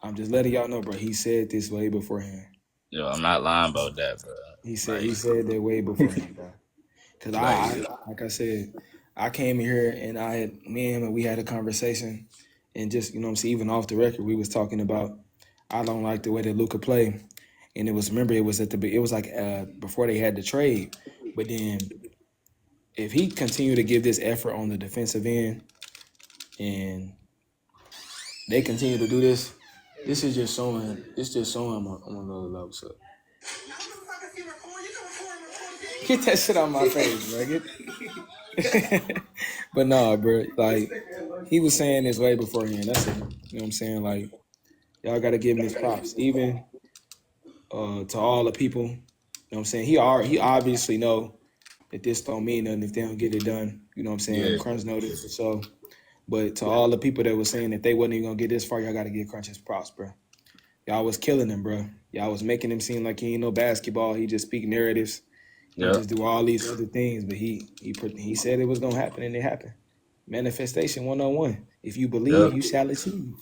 I'm just letting y'all know, bro. He said this way beforehand. Yo, I'm not lying about that, bro. He said that way beforehand, bro. Cause Like, I like I said, I came here and I had me and him and we had a conversation, and just you know what I'm saying, even off the record, we was talking about I don't like the way that Luka play, and it was remember it was it was like before they had the trade, but then if he continued to give this effort on the defensive end and they continue to do this, this is just showing I'm on another level. So get that shit on my face, bro. But nah, bro, like he was saying this way beforehand. That's it. You know what I'm saying? Like y'all gotta give him his props. Even to all the people, you know what I'm saying? He obviously know that this don't mean nothing if they don't get it done. You know what I'm saying? yeah, Crunch know this for sure. But to all the people that were saying that they wasn't even gonna get this far, y'all gotta give Crunch his props, bro. Y'all was killing him, bro. Y'all was making him seem like he ain't no basketball. He just speak narratives. He yep, just do all these other things. But he said it was gonna happen and it happened. Manifestation 101. If you believe, yep. you shall achieve.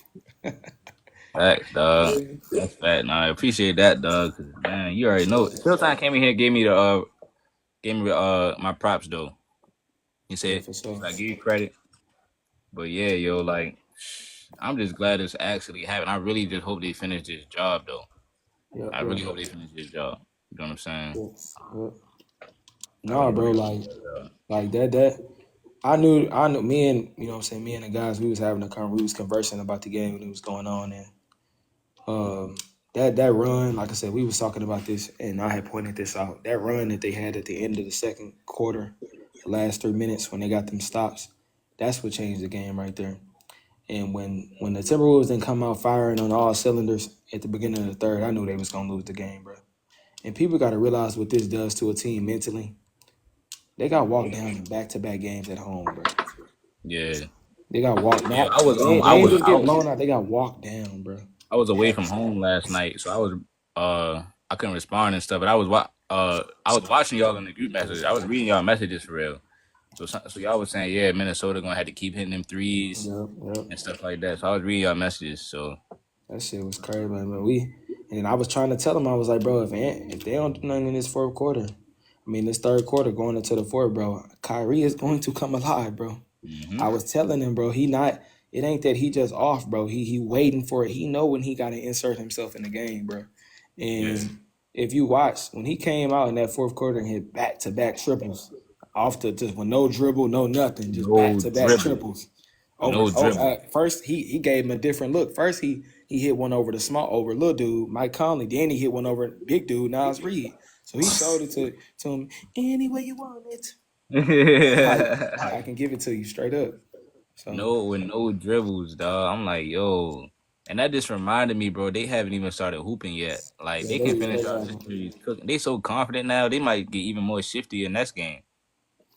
Facts, dog. That's fact. Nah, I appreciate that, dog. 'Cause, man, you already know. Showtime came in here, gave me my props though. He Yeah, said, for sure. I give you credit, but yeah, yo, like, I'm just glad it's actually happening. I really just hope they finish this job though. Yeah, I yeah. really hope they finish this job. You know what I'm saying? Yeah, yeah. I Nah, really bro, hope they finish this job. like that. I knew me and you know what I'm saying, me and the guys, we was having we was conversing about the game when it was going on, and um that run, like I said, we was talking about this and I had pointed this out. That run that they had at the end of the second quarter, the last 3 minutes when they got them stops, That's what changed the game right there. And when the Timberwolves didn't come out firing on all cylinders at the beginning of the third, I knew they was gonna lose the game, bro. And people got to realize what this does to a team mentally. They got walked down in back-to-back games at home, bro. Yeah, They got walked. yeah. Not they ain't just get blown out. They got walked down, bro. I was away from home last night, so I couldn't respond and stuff. But I was watching y'all in the group message. I was reading y'all messages for real. So y'all was saying, yeah, Minnesota gonna have to keep hitting them threes Yep, yep. and stuff like that. So I was reading y'all messages. So That shit was crazy, man. And I was trying to tell them, I was like, bro, if they don't do nothing in this fourth quarter, I mean, this third quarter going into the fourth, bro, Kyrie is going to come alive, bro. I was telling him, bro, it ain't that he just off, bro. He waiting for it. He know when he got to insert himself in the game, bro. yeah, And if you watch, when he came out in that fourth quarter and hit back-to-back triples, off the just with no dribble, no nothing, just no back-to-back dribble, triples. no dribble. First he gave him a different look. First he hit one over over little dude Mike Conley. Then he hit one over big dude Nas Reed. So he showed it to him any way you want it. Like I can give it to you straight up. So No, with no dribbles, dog. I'm like, yo. And that just reminded me, bro, they haven't even started hooping yet. Like, yeah, they they can yeah, finish they out this got series cooking. They so confident now, they might get even more shifty in next game.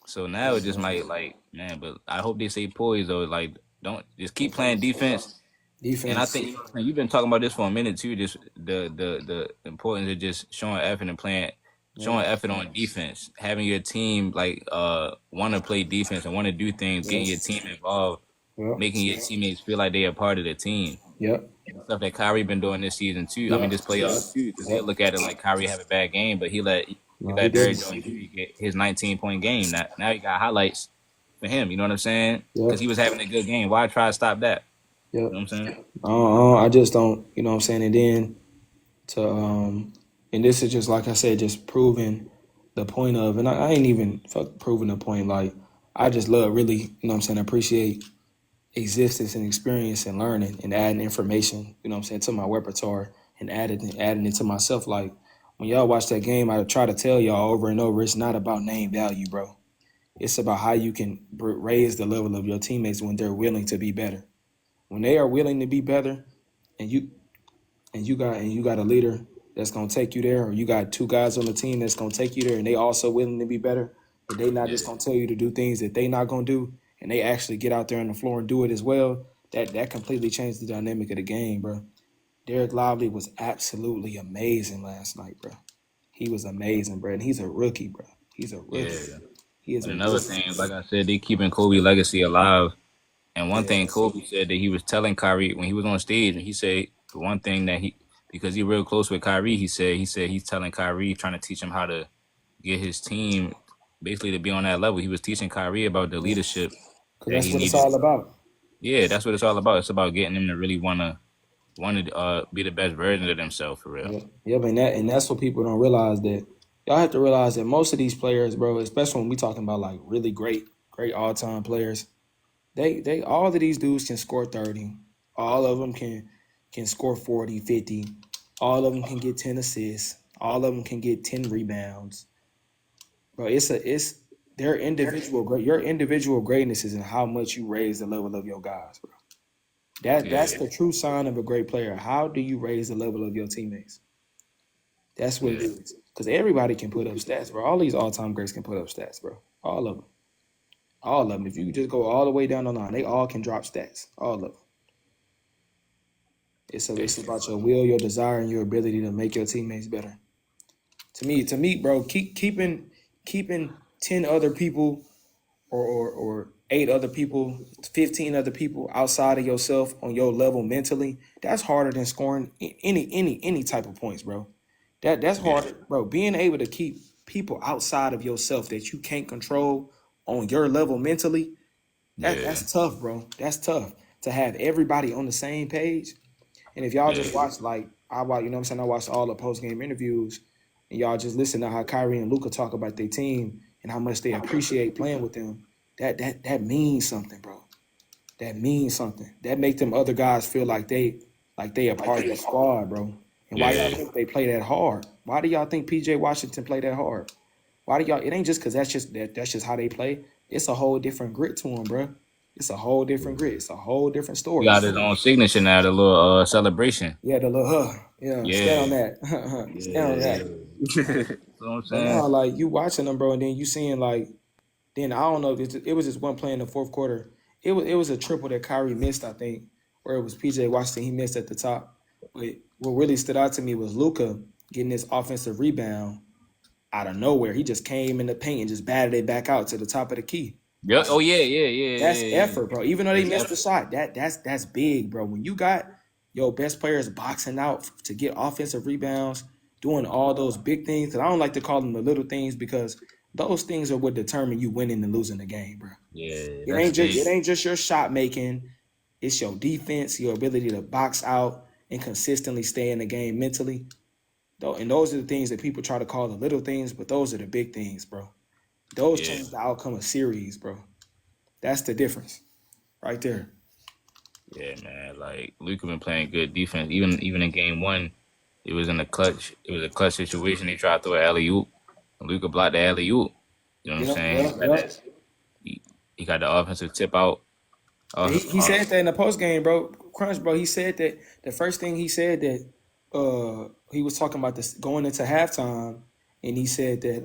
So now it just might, like, man, but I hope they stay poised, though. Like, don't just keep playing defense. And I defense. think you've been talking about this for a minute, too. Just the importance of just showing effort and playing, Yep, showing effort on defense, having your team, like, want to play defense and want to do things, getting your yep, team involved, yep, making your teammates feel like they are part of the team. yep, And stuff that Kyrie been doing this season too. I mean, yep, this playoffs too, because yep. they'll look at it like Kyrie have a bad game, but he No, he let Derrick didn't. Jones Jr. get his 19-point game. Now he got highlights for him. You know what I'm saying? Because Yep, he was having a good game. Why try to stop that? You yep. know what I'm saying? I just don't, you know what I'm saying? And then to and this is just like I said, just proving the point of, and I ain't even fuck proving the point. Like I just love really, you know what I'm saying, appreciate existence and experience and learning and adding information, you know what I'm saying, to my repertoire and adding it to myself. Like when y'all watch that game, I try to tell y'all over and over, it's not about name value, bro. It's about how you can raise the level of your teammates when they're willing to be better. When they are willing to be better, and you got a leader that's gonna take you there, or you got two guys on the team that's gonna take you there, and they also willing to be better, but they not Yeah, just gonna tell you to do things that they not gonna do, and they actually get out there on the floor and do it as well. That completely changed the dynamic of the game, bro. Derek Lively was absolutely amazing last night, bro. He was amazing, bro, and he's a rookie, bro. He's a rookie. yeah. He is And a another rookie. thing, like I said, they keeping Kobe legacy alive. And one Yeah, thing Kobe said that he was telling Kyrie when he was on stage, and he said the one thing that because he real close with Kyrie, he said he's telling Kyrie, trying to teach him how to get his team basically to be on that level. He was teaching Kyrie about the yeah. leadership Cause that that's he what it's needed. all about. Yeah, that's what it's all about. It's about getting them to really wanna be the best version of themselves for real. Yeah, yeah, but that's what people don't realize that y'all have to realize that most of these players, bro, especially when we talking about like really great all time players, they all of these dudes can score 30. All of them can score 40, 50. All of them can get 10 assists. All of them can get 10 rebounds. Bro, it's their individual great your individual greatness is in how much you raise the level of your guys, bro. That's Yeah, the true sign of a great player. How do you raise the level of your teammates? That's what it yeah, is. Because everybody can put up stats, bro. All these all-time greats can put up stats, bro. All of them. All of them. If you just go all the way down the line, they all can drop stats. All of them. It's about your will, your desire, and your ability to make your teammates better. To me, bro, keeping 10 other people or 8 other people, 15 other people outside of yourself on your level mentally, that's harder than scoring any type of points, bro. That's yeah, harder, bro. Being able to keep people outside of yourself that you can't control on your level mentally, yeah, that's tough, bro. That's tough to have everybody on the same page. And if y'all yeah, just watch, like I watch, you know what I'm saying, I watched all the post game interviews, and y'all just listen to how Kyrie and Luka talk about their team and how much they appreciate playing with them. That means something, bro. That means something. That make them other guys feel like they a part of the squad, bro. And why y'all yeah, think they play that hard? Why do y'all think PJ Washington play that hard? Why do y'all? It ain't just because that's just how they play. It's a whole different grit to them, bro. It's a whole different grit. It's a whole different He story. got his own signature now, the little celebration. Yeah, the little yeah, stand on Yeah. that. Stand on Yeah. that. You know what I'm But saying? no, like you watching them, bro, and then you seeing like then I don't know if it was just one play in the fourth quarter. It was a triple that Kyrie missed, I think, where it was PJ Washington, he missed at the top. But what really stood out to me was Luka getting this offensive rebound out of nowhere. He just came in the paint and just batted it back out to the top of the key. I Yeah. Oh said, yeah, yeah, yeah, that's yeah, yeah. effort, bro. Even though they It's missed the effort. shot, that's big, bro. When you got your best players boxing out to get offensive rebounds, doing all those big things, and I don't like to call them the little things because those things are what determine you winning and losing the game, bro. Yeah, It that's ain't just big. it ain't just your shot making, it's your defense, your ability to box out and consistently stay in the game mentally. And those are the things that people try to call the little things, but those are the big things, bro. Those Yeah, change the outcome of series, bro. That's the difference right there. yeah, man. Like Luka been playing good defense. Even in game one, it was in the clutch. It was a clutch situation. They tried to throw an alley oop. Luka blocked the alley oop. You know what I'm Yep, saying? yep, yep. He, he got the offensive tip out. Yeah, Uh, he said that in the post game, bro. Crunch, bro. He said that the first thing he said that he was talking about this going into halftime, and he said that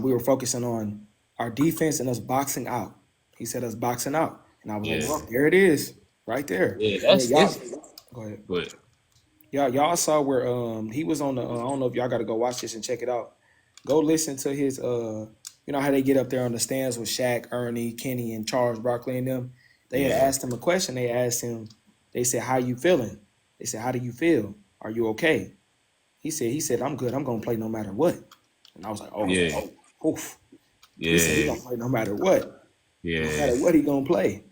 we were focusing on our defense and us boxing out. He said us boxing out, and I was like, yeah, well, there it is, right there. yeah. And then That's y'all, it's. go ahead. But Y'all saw where he was on the I don't know if y'all got to go watch this and check it out. Go listen to his you know how they get up there on the stands with Shaq, Ernie, Kenny, and Charles Barkley and them. They had yeah, asked him a question. They asked him. They said, "How you feeling?" They said, "How do you feel? Are you okay?" He said, "I'm good. I'm gonna play no matter what." And I was like, "Oh, yeah, oof." He said, "He yeah, gonna play no matter what. No yeah, matter what he gonna play."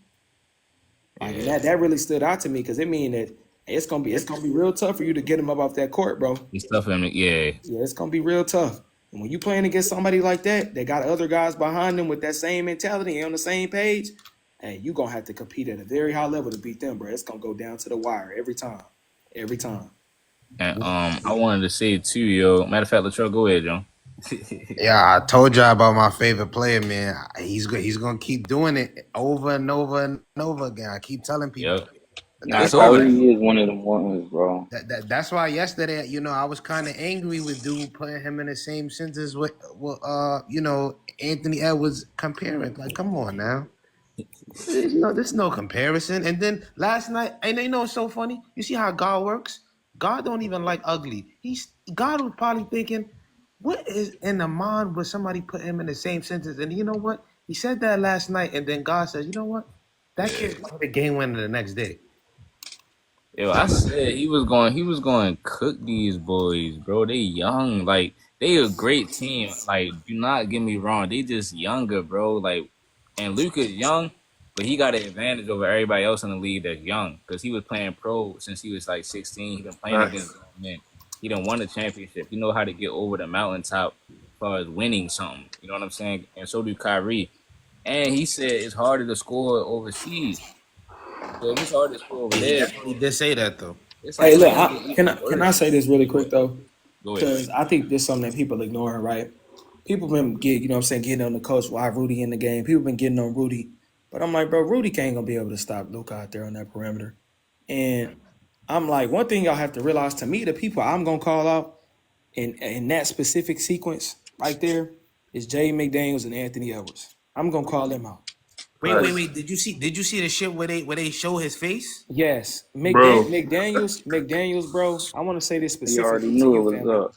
Like, and yeah. that really stood out to me because it mean that it's gonna be real tough for you to get him up off that court, bro. He's tough him. Yeah, Yeah, it's gonna be real tough. And when you playing against somebody like that, they got other guys behind them with that same mentality and on the same page, hey, you gonna have to compete at a very high level to beat them, bro. It's gonna go down to the wire every time. Every time. and I wanted to say too, yo. Matter of fact, Latrell, go ahead, John. Yeah, I told y'all about my favorite player, man. He's good. He's gonna keep doing it over and over and over again. I keep telling people Yep, that's Nah, it's why. over now. Kyrie is one of them ones, bro. That's why yesterday, I was kind of angry with dude putting him in the same sentence with Anthony Edwards comparing. Like, come on now. There's no comparison. And then last night, and it's so funny. You see how God works? God don't even like ugly. God was probably thinking, what is in the mind where somebody put him in the same sentence? And you know what? He said that last night, and then God says, you know what? That Yeah. kid put a game winner the next day. Yo, I said he was going to cook these boys, bro. They young, like they a great team. Like, do not get me wrong, they just younger, bro. Like, and Luka's young, but he got an advantage over everybody else in the league that's young because he was playing pro since he was like 16. He been playing against grown men. He done won a championship. He know how to get over the mountaintop as far as winning something. You know what I'm saying? And so do Kyrie. And he said it's harder to score overseas. So if it's hard to score over Yeah, he there, definitely bro, did say that though. it's Hey, only look, gonna get can even I worse. say this really Go quick ahead. though? Go ahead. Because I think this is something that people ignore, right? People been you know what I'm saying, getting on the coach, why Rudy in the game. People been getting on Rudy. But I'm like, bro, Rudy ain't gonna be able to stop Luka out there on that perimeter. And I'm like, one thing y'all have to realize to me, the people I'm gonna call out in that specific sequence right there is Jay McDaniels and Anthony Edwards. I'm gonna call them out. Wait, wait. Did you see the shit where they show his face? Yes, Bro, McDaniels, bro. I want to say this he already specifically to knew you, it was family. up.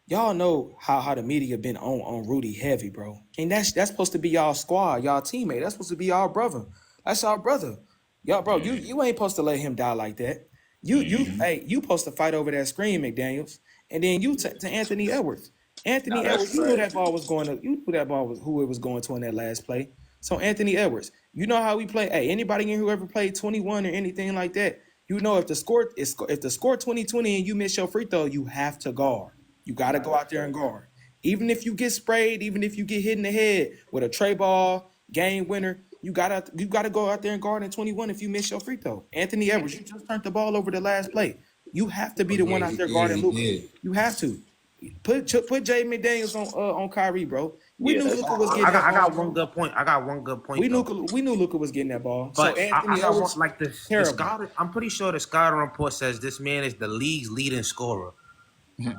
Y'all know how the media been on Rudy heavy, bro. And that's supposed to be y'all squad, y'all teammate. That's supposed to be y'all brother. That's our brother. Y'all, bro, you ain't supposed to let him die like that. Mm-hmm. You supposed to fight over that screen, McDaniels, and then you to Anthony Edwards. Nah, Anthony that's Edwards, you knew right. that ball was going to. You knew that ball was who it was going to in that last play. So Anthony Edwards, you know how we play. Hey, anybody in here who ever played 21 or anything like that, you know if the score 2020 and you miss your free throw, you have to guard. You got to go out there and guard. Even if you get sprayed, even if you get hit in the head with a tray ball, game winner, you gotta go out there and guard in 21 if you miss your free throw. Anthony Edwards, you just turned the ball over the last play. You have to be Oh the yeah, one out he there did. guarding He Luka. did. You have to put Jay McDaniels on Kyrie, bro. We Yeah, knew that's Luka was true. getting that I ball, got one bro. good point. I got one good point We though. knew Luka was getting that ball. So But I Anthony got one Edwards, like this. The terrible. scouting. I'm pretty sure the scouting report says this man is the league's leading scorer.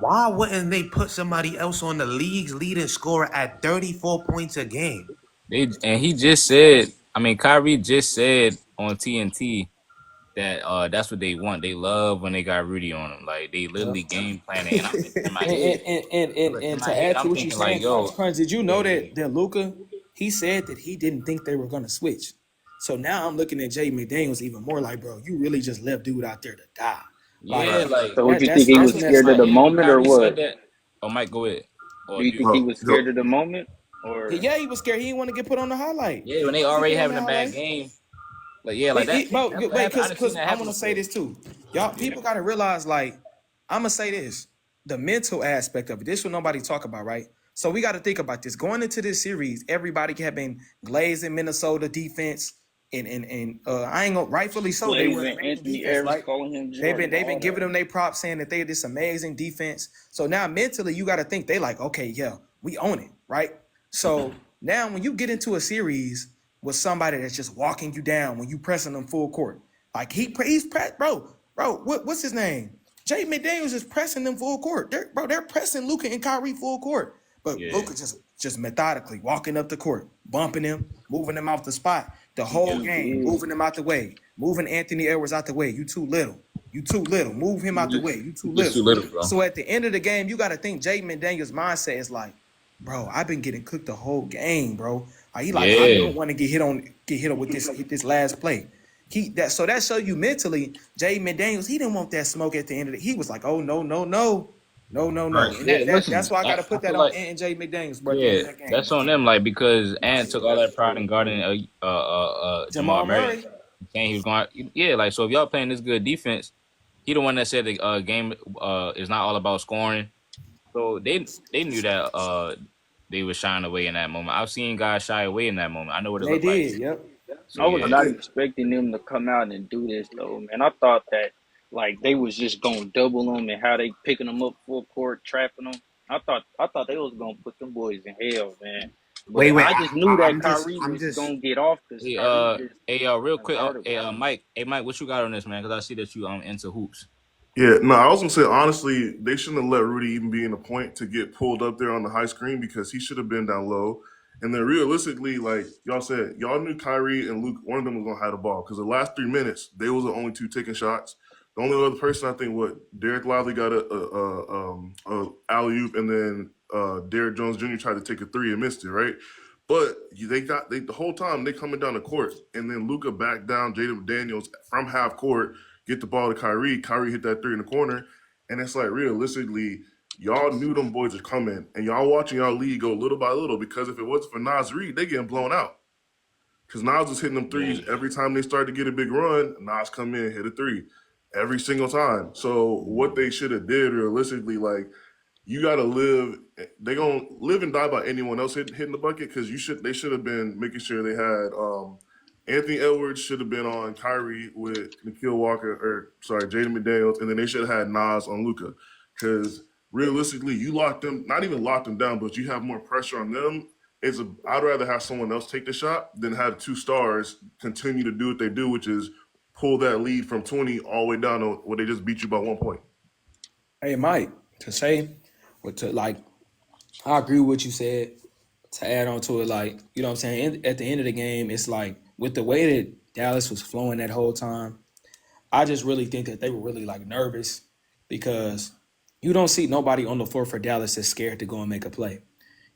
Why wouldn't they put somebody else on the league's leading scorer at 34 points a game? He just said, I mean, Kyrie just said on TNT that that's what they want. They love when they got Rudy on them. Like they Yeah. literally game planning. And I'm thinking in my And, head, and my to head, add to I'm what you're thinking like, saying, Crunch, yo, Crunch, did you know yeah, that Luka, he said that he didn't think they were gonna switch. So now I'm looking at Jay McDaniels even more like, bro, you really just left dude out there to die. Like yeah, like So what you think, he that's was when that's scared of the like, yeah. When moment or Kyrie said what? that, oh, Mike, go ahead. Or Do you do you think he think? was scared of the moment or? yeah, he was scared. He didn't want to get put on the highlight. Yeah, when they He didn't already get on the having a bad highlight. game, like yeah, like that. Bro, That's what wait, happened. I done seen cause that I happen want to say before. this too. Y'all, Yeah, people gotta realize, like, I'm gonna say this: the mental aspect of it. This what nobody talk about, right? So we got to think about this. Going into this series, everybody have been glazing Minnesota defense, and I ain't gonna, rightfully so. They were an Glazing amazing Anthony defense, Edwards, right? calling him They've Jordan, been all giving that. them their props, saying that they this amazing defense. So now mentally, you got to think they like, okay, yeah, we own it, right? So now when you get into a series with somebody that's just walking you down when you pressing them full court, like bro, what's his name? Jay McDaniels is pressing them full court. They're pressing Luka and Kyrie full court, but yeah, Luka just methodically walking up the court, bumping him, moving him off the spot the whole He game, did. moving him out the way, moving Anthony Edwards out the way. You too little. You too little. Move him out the way. You too just little. too little, bro. So at the end of the game, you got to think Jay McDaniels' mindset is like, bro, I've been getting cooked the whole game, bro. I Yeah, don't want to get hit on with this last play. So that show you mentally, Jay McDaniels, he didn't want that smoke at the end of it. He was like, oh no. And yeah. Listen, that's why I gotta I put that feel on like Ant and Jay McDaniels, bro, at the end yeah, of that game. that's on them. Like because Ant took all that pride in guarding Jamal Jamal Murray, Murray. saying he was going. Yeah, like so if y'all playing this good defense, he the one that said the game is not all about scoring. So they knew that they were shying away in that moment. I've seen guys shy away in that moment. I know what it They looked like. did, yep. So I was yeah, not expecting them to come out and do this though, man. I thought that like they was just gonna double them and how they picking them up full court, trapping them. I thought they was gonna put them boys in hell, man. Wait, But wait. I just knew that Kyrie I'm was just. gonna get off because hey Kyrie just real quick, unguardable. Mike, what you got on this man? Because I see that you into hoops. Yeah, no, I was gonna say honestly, they shouldn't have let Rudy even be in the point to get pulled up there on the high screen because he should have been down low. And then realistically, like y'all said, y'all knew Kyrie and Luke, one of them was gonna have the ball because the last 3 minutes they was the only two taking shots. The only other person I think what Derek Lively got a alley oop, and then Derek Jones Jr. tried to take a three and missed it, right? But they the whole time they coming down the court, and then Luca backed down Jaden Daniels from half court, get the ball to Kyrie. Kyrie hit that three in the corner, and it's like realistically, y'all knew them boys are coming, and y'all watching y'all lead go little by little. Because if it wasn't for Nas Reed, they getting blown out. Because Nas was hitting them Yeah, threes every time they started to get a big run. Nas come in, hit a three every single time. So what they should have did realistically, like you got to live. They gonna live and die by anyone else hitting the bucket because they should have been making sure they had Anthony Edwards should have been on Kyrie with Nikhil Walker or sorry Jaden McDaniels, and then they should have had Nas on Luca because realistically you locked them not even locked them down, but you have more pressure on them. I'd rather have someone else take the shot than have two stars continue to do what they do, which is pull that lead from 20 all the way down to where they just beat you by 1 point. Hey Mike, to say I agree with what you said. To add on to it, like, you know what I'm saying? At the end of the game, it's like with the way that Dallas was flowing that whole time, I just really think that they were really like nervous because you don't see nobody on the floor for Dallas that's scared to go and make a play.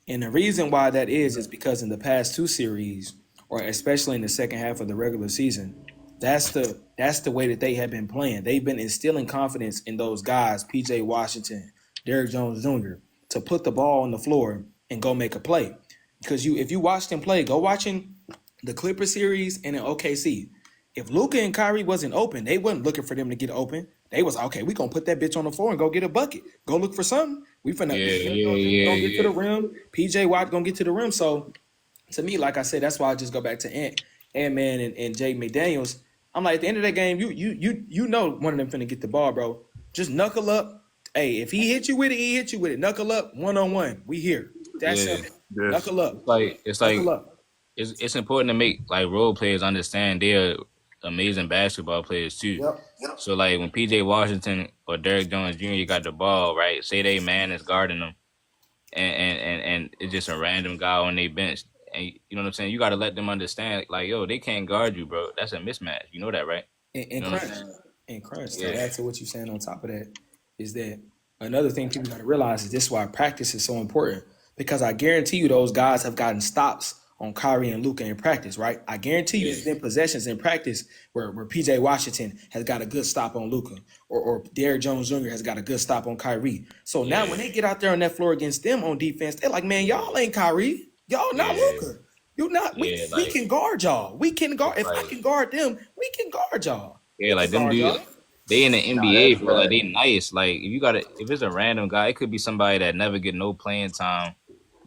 And the reason why that is because in the past two series, or especially in the second half of the regular season, that's the way that they have been playing. They've been instilling confidence in those guys, PJ Washington, Derrick Jones Jr., to put the ball on the floor and go make a play. Because if you watch them play, go watching the Clipper series and in OKC. If Luka and Kyrie wasn't open, they wasn't looking for them to get open. They was okay. We gonna put that bitch on the floor and go get a bucket. Go look for something. We finna yeah, Derrick yeah, Jones Jr. yeah, gonna get to the yeah. rim. PJ Watt gonna get to the rim. So to me, like I said, that's why I just go back to Ant-Man and Jay McDaniels. I'm like, at the end of that game, you know one of them finna get the ball, bro. Just knuckle up. Hey, if he hit you with it, he hit you with it. Knuckle up, 1-on-1. We here. That's Yeah. it. Yeah. Knuckle up. It's Knuckle like up. it's important to make like role players understand they're amazing basketball players too. Yep. So like when PJ Washington or Derrick Jones Jr. got the ball, right? Say they man is guarding them, and it's just a random guy on their bench, and you know what I'm saying. You got to let them understand, like, yo, they can't guard you, bro. That's a mismatch. You know that, right? And You know what I'm crunch. saying? And crunch. To Yeah. add to what you're saying on top of that is that another thing people got to realize is this is why practice is so important. Because I guarantee you those guys have gotten stops on Kyrie and Luka in practice, right? I guarantee you Yeah. there's been possessions in practice where PJ Washington has got a good stop on Luka, or Derrick Jones Jr. has got a good stop on Kyrie. So now when they get out there on that floor against them on defense, they're like, man, y'all ain't Kyrie. Y'all not Yeah. Luka. You not. We Yeah. we Like can guard y'all. We can guard. it's If I like can guard them, we can guard y'all. yeah, We like can them guard dudes. y'all. They in the Nah, NBA, that's bro. Like right. they nice. Like if you got if it's a random guy, it could be somebody that never get no playing time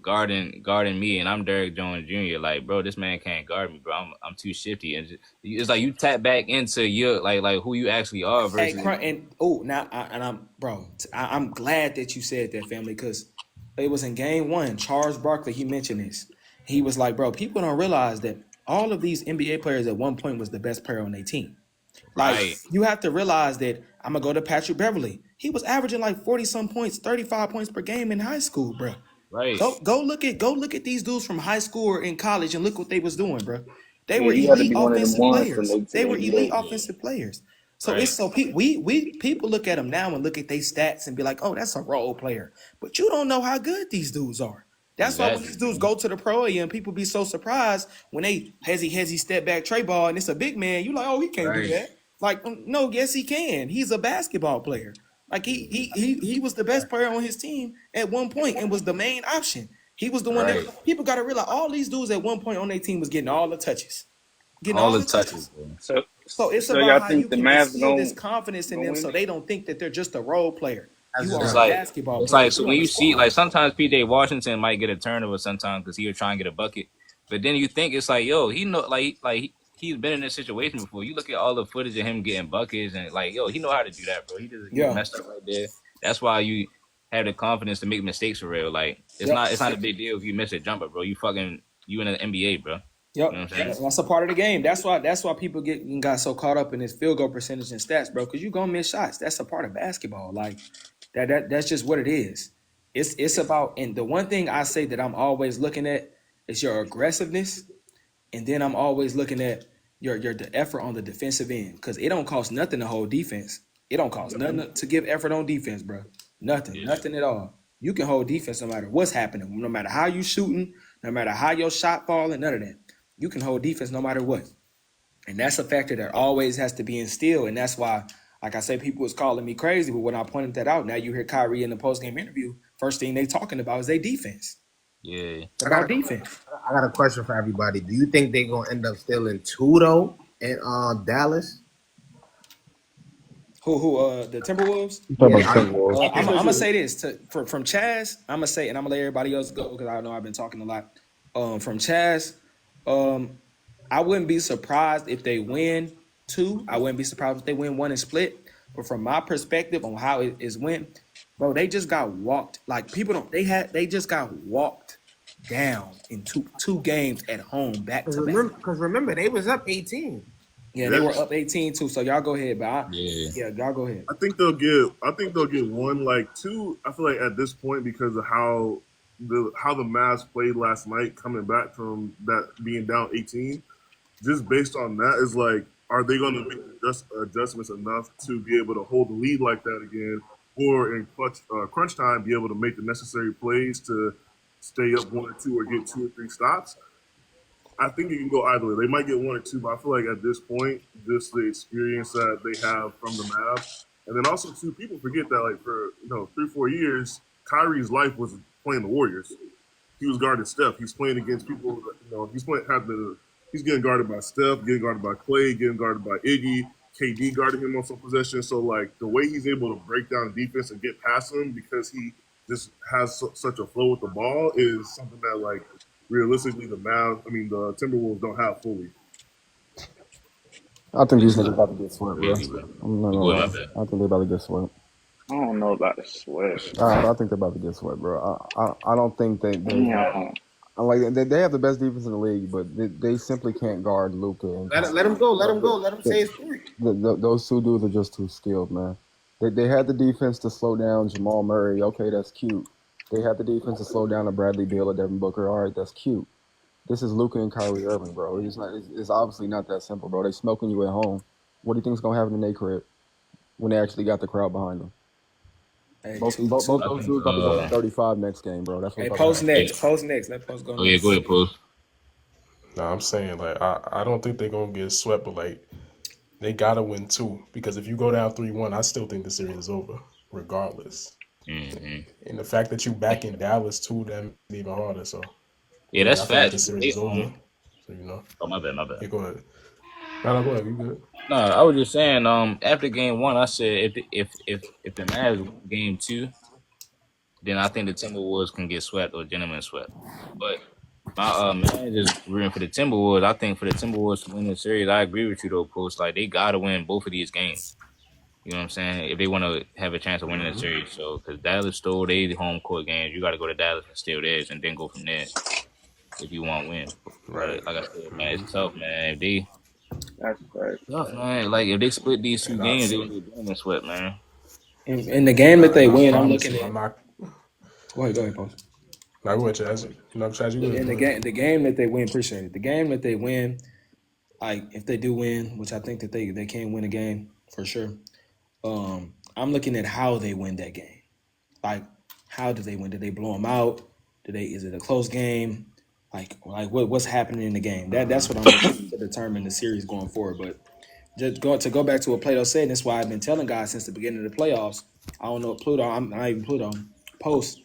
guarding me, and I'm Derrick Jones Jr. Like, bro, this man can't guard me, bro. I'm too shifty, and it's like you tap back into your like who you actually are Hey, versus and now I'm bro. I'm glad that you said that, family, because it was in game one. Charles Barkley, he mentioned this. He was like, bro, people don't realize that all of these NBA players at one point was the best player on their team. Like, right, you have to realize that I'm gonna go to Patrick Beverly. He was averaging like 40 some points, 35 points per game in high school, bro. right, Go look at these dudes from high school or in college and look what they was doing, bro. They Yeah, were you got to elite be one of them offensive ones to players. make to They the were elite NBA. offensive players. So it's right, so we people look at them now and look at their stats and be like, oh, that's a role player. But you don't know how good these dudes are. That's why when exactly, these dudes man. go to the pro and people be so surprised when they hezzy step back tray ball and it's a big man. You like, oh, he can't do Right, that. Like, no, yes, he can. He's a basketball player. Like he was the best player on his team at one point and was the main option. He was the one right. that people got to realize all these dudes at one point on their team was getting all the touches, getting All all the the touches, touches. bro. So, So it's so about y'all how you think the can Mavs instill this going confidence in to them win so it? they don't think that they're just a role player. That's You just are It's a right. like basketball it's player. like so You're when on the you see squad. like sometimes PJ Washington might get a turnover sometimes because he was trying to get a bucket, but then you think it's like yo he know he's been in this situation before. You look at all the footage of him getting buckets and like yo he know how to do that, bro. He Yeah. messed up right there. That's why you have the confidence to make mistakes for real. Like Yep. it's not a big deal if you miss a jumper, bro. You in the NBA, bro. You know Yep. what I'm saying? That's a part of the game. That's why people got so caught up in this field goal percentage and stats, bro. Because you gonna miss shots. That's a part of basketball. Like that's just what it is. It's about, and the one thing I say that I'm always looking at is your aggressiveness, and then I'm always looking at your the effort on the defensive end because it don't cost nothing to hold defense. It don't cost nothing to give effort on defense, bro. Nothing, Yeah. nothing at all. You can hold defense no matter what's happening, no matter how you shooting, no matter how your shot falling, none of that. You can hold defense no matter what, and that's a factor that always has to be instilled. And that's why, like I say, people was calling me crazy, but when I pointed that out, now you hear Kyrie in the post game interview. First thing they talking about is their defense. Yeah. It's I got about a, defense. I got a question for everybody. Do you think they're gonna end up still in two though in Dallas? Who the Timberwolves? You talking Yeah, about the Timberwolves? I I'm think gonna say this from Chaz. I'm gonna say, and I'm gonna let everybody else go because I know I've been talking a lot. From Chaz, I wouldn't be surprised if they win two. I wouldn't be surprised if they win one and split. But from my perspective on how it is went, bro, they just got walked. Like people don't. They just got walked down in two games at home back to back. because remember they was up 18. Yeah, they Yeah. were up 18 too. So y'all go ahead, but Yeah. y'all go ahead. I think they'll get one, like two. I feel like at this point because of how the Mavs played last night, coming back from that being down 18, just based on that is like, are they going to make adjustments enough to be able to hold the lead like that again, or in crunch time be able to make the necessary plays to stay up one or two or get two or three stops? I think it can go either way. They might get one or two, but I feel like at this point, just the experience that they have from the Mavs, and then also too, people forget that like for 3-4 years, Kyrie's life was playing the Warriors. He was guarding Steph. He's playing against people. He's getting guarded by Steph, getting guarded by Clay, getting guarded by Iggy, KD guarding him on some possessions. So like the way he's able to break down defense and get past him because he just has such a flow with the ball is something that like realistically the Timberwolves don't have fully. I think these niggas about to get swept, bro. Crazy, bro. I'm not You gonna going lie. up there? I think they about to get swept. I don't know about the sweat. I think they're about to get swept, bro. I don't think they Yeah. I'm like they have the best defense in the league, but they simply can't guard Luka and Let Kyrie. him go. Let him go. Let him say his point. Those two dudes are just too skilled, man. They had the defense to slow down Jamal Murray. Okay, that's cute. They had the defense to slow down a Bradley Beal or Devin Booker. All right, that's cute. This is Luka and Kyrie Irving, bro. It's not. It's obviously not that simple, bro. They smoking you at home. What do you think's gonna happen in their crib when they actually got the crowd behind them? Hey, Both I those think. dudes about to go for 35 next game, bro. That's what's hey, about to post happen. next. Post next. Let post go Oh yeah, next. go ahead, post. No, I'm saying like I don't think they're gonna get swept, but like they gotta win two because if you go down 3-1, I still think the series is over regardless. Mm-hmm. And the fact that you back in Dallas too, that makes it even harder. So Yeah, yeah, that's I feel like facts. the series They is over. So you know, Oh, my bad, my bad. yeah, go ahead. No, go ahead. You good? No, I was just saying. After game one, I said if the Mavs win game two, then I think the Timberwolves can get swept or gentlemen swept. But my man is rooting for the Timberwolves. I think for the Timberwolves to win the series, I agree with you though, Post. Like they gotta win both of these games. You know what I'm saying? If they want to have a chance of winning the series, so because Dallas stole their home court games, you got to go to Dallas and steal theirs, and then go from there if you want to win. Right. But like I said, man, it's tough, man. If they That's right. tough, man. Like if they split these two And I games, they would be gentlemen swept, man. In the game that they and I win, I'm promise looking you, at. I'm not. Go ahead. Go ahead, post. Not go ahead, Chaz. You know, Chaz, you good? In Go ahead. the game that they win, appreciate it. The game that they win, like if they do win, which I think that they can win a game for sure. I'm looking at how they win that game. Like, how did they win? Did they blow them out? Did they? Is it a close game? Like what's happening in the game? That's what I'm looking to determine the series going forward. But to go back to what Plato said, and that's why I've been telling guys since the beginning of the playoffs. I don't know Pluto. I'm not even Pluto. Post.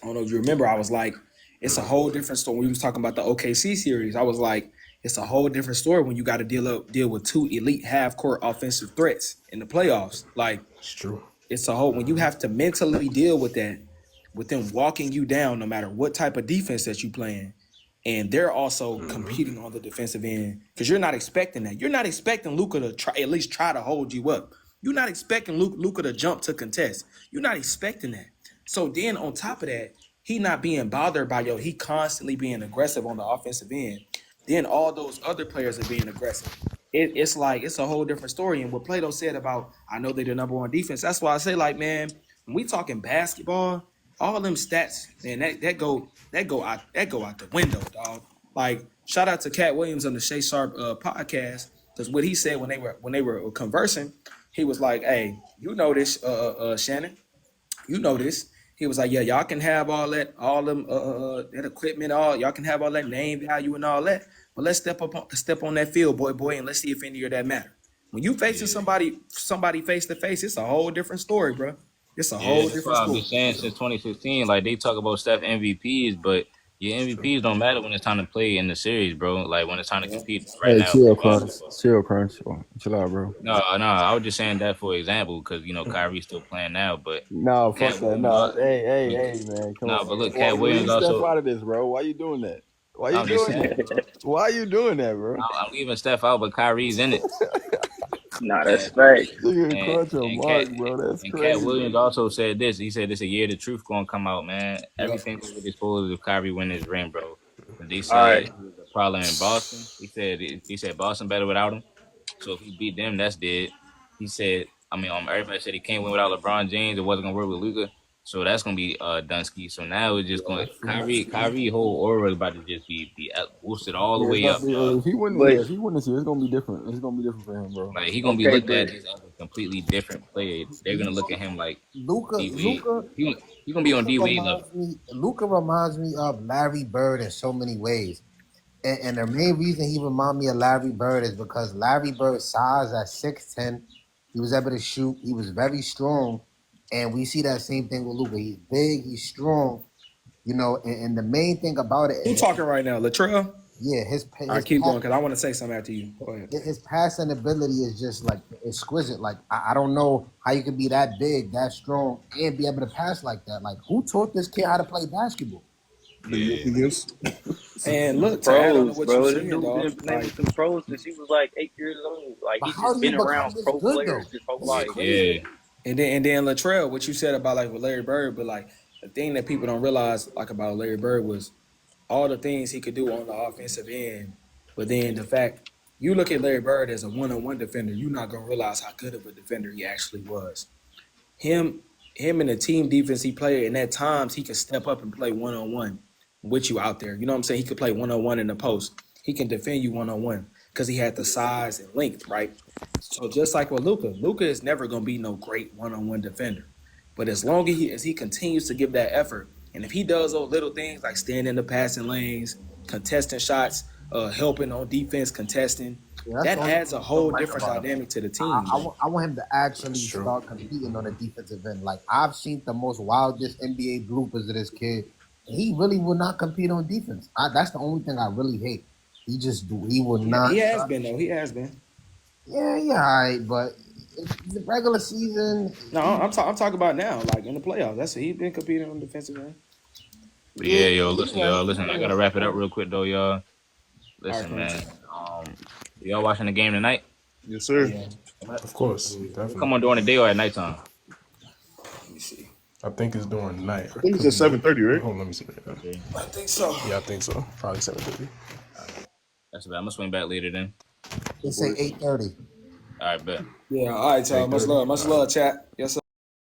I don't know if you remember. I was like, it's a whole different story. When we was talking about the OKC series, I was like, it's a whole different story when you got to deal with two elite half court offensive threats in the playoffs. Like It's true. it's a whole when you have to mentally deal with that, with them walking you down, no matter what type of defense that you playing, and they're also competing on the defensive end because you're not expecting that. You're not expecting Luka to at least try to hold you up. You're not expecting Luka to jump to contest. You're not expecting that. So then on top of that, he not being bothered by he constantly being aggressive on the offensive end. Then all those other players are being aggressive. It's like it's a whole different story. And what Plato said about I know they're the number one defense. That's why I say like man, when we talking basketball, all them stats, man, that go out the window, dog. Like shout out to Cat Williams on the Shay Sharp podcast because what he said when they were conversing, he was like, "Hey, you know this, Shannon, you know this." He was like, "Yeah, y'all can have all that, all them that equipment, all y'all can have all that name value and all that, but let's step on that field, boy, and let's see if any of that matter." When you facing Yeah, somebody face to face, it's a whole different story, bro. It's a yeah. whole That's different why I've been story. saying since 2016. Like they talk about Steph MVPs, but your It's true. MVPs don't matter when it's time to play in the series, bro. Like when it's time to compete right Hey, now for chill, Crunch. basketball. Chill, Crunch. Chill out, bro. No, no, I was just saying that for example because Kyrie's still playing now, but No, fuck Cat that. Williams. No, hey, But, man, come no, on, but man. look, Cat Williams Leave Steph also. out of this, bro. Why you doing that? Why you I'm just doing saying, that, bro. bro? Why you doing that, bro? I'm leaving Steph out, but Kyrie's in it, Nah, that's and right. Nigga, and Crunch on and Cat Mark, bro. That's and Cat crazy. Williams also said this. He said this a year the truth gonna come out, man. Yep. Everything will be exposed if Kyrie win his ring, bro. And they All said right. he was a problem in Boston. He said Boston better without him. So if he beat them, that's dead. He said, I mean, everybody said he can't win without LeBron James. It wasn't gonna work with Luka. So that's gonna be Dunsky. So now it's just going Kyrie whole aura is about to just be boosted all the Yeah, it's way about up, to be, dog. if he win, But if he win this year, it's gonna be different. It's gonna be different for him, bro. Like he gonna be okay, looked but at just as a completely different player. They're gonna look at him like Luca, D Wade. Luca, He gonna be on D Wade level. Luca reminds me of Larry Bird in so many ways. And the main reason he remind me of Larry Bird is because Larry Bird's size at 6'10", he was able to shoot. He was very strong, and we see that same thing with Luka. He's big, he's strong, and the main thing about it Who is, talking right now? Latrell? yeah, All right, keep going because I want to say something after you. Go ahead. his passing ability is just like exquisite. Like I don't know how you can be that big, that strong, and be able to pass like that. Like who taught this kid how to play basketball? The Yankees. And look, to add on to pros, what you bro. This saying, dude dog, been playing like with them pros since he was like 8 years old. Like But he how just do you been become around this pro good though? players his whole This is life. crazy. Yeah, and then Latrell, what you said about like with Larry Bird, but like the thing that people don't realize like about Larry Bird was all the things he could do on the offensive end. But then the fact you look at Larry Bird as a one-on-one defender, you're not gonna realize how good of a defender he actually was. Him, him in the team defense he played, and at times he could step up and play one-on-one with you out there. You know what I'm saying? He could play one-on-one in the post. He can defend you one-on-one because he had the size and length, right? So just like with Luka is never gonna be no great one-on-one defender. But as long as he continues to give that effort, and if he does those little things like staying in the passing lanes, contesting shots, helping on defense, contesting, Yeah, that's that the only adds thing a I don't whole like different about him. dynamic to the team. I want him to actually That's true. start competing on the defensive end. Like I've seen the most wildest NBA bloopers of this kid. And he really will not compete on defense. That's the only thing I really hate. He just do. He will not. He has been though. He has been. Yeah, all right, but the regular season. No, I'm talking about now, like in the playoffs. That's he's been competing on the defensive end. But yeah, listen. I gotta wrap it up real quick though, y'all. All right, Listen, man. Y'all watching the game tonight? Yes, sir. Yeah. Of course, definitely. Come on during the day or at nighttime? Let me see. I think it's during night. I think it's at 7:30, right? Hold on, let me see. I think so. Yeah, I think so. Probably 7:30. That's about. I'm gonna swing back later then. They say 8:30. All right, bet. Yeah. All right, y'all. Much love, chat. Yes, sir.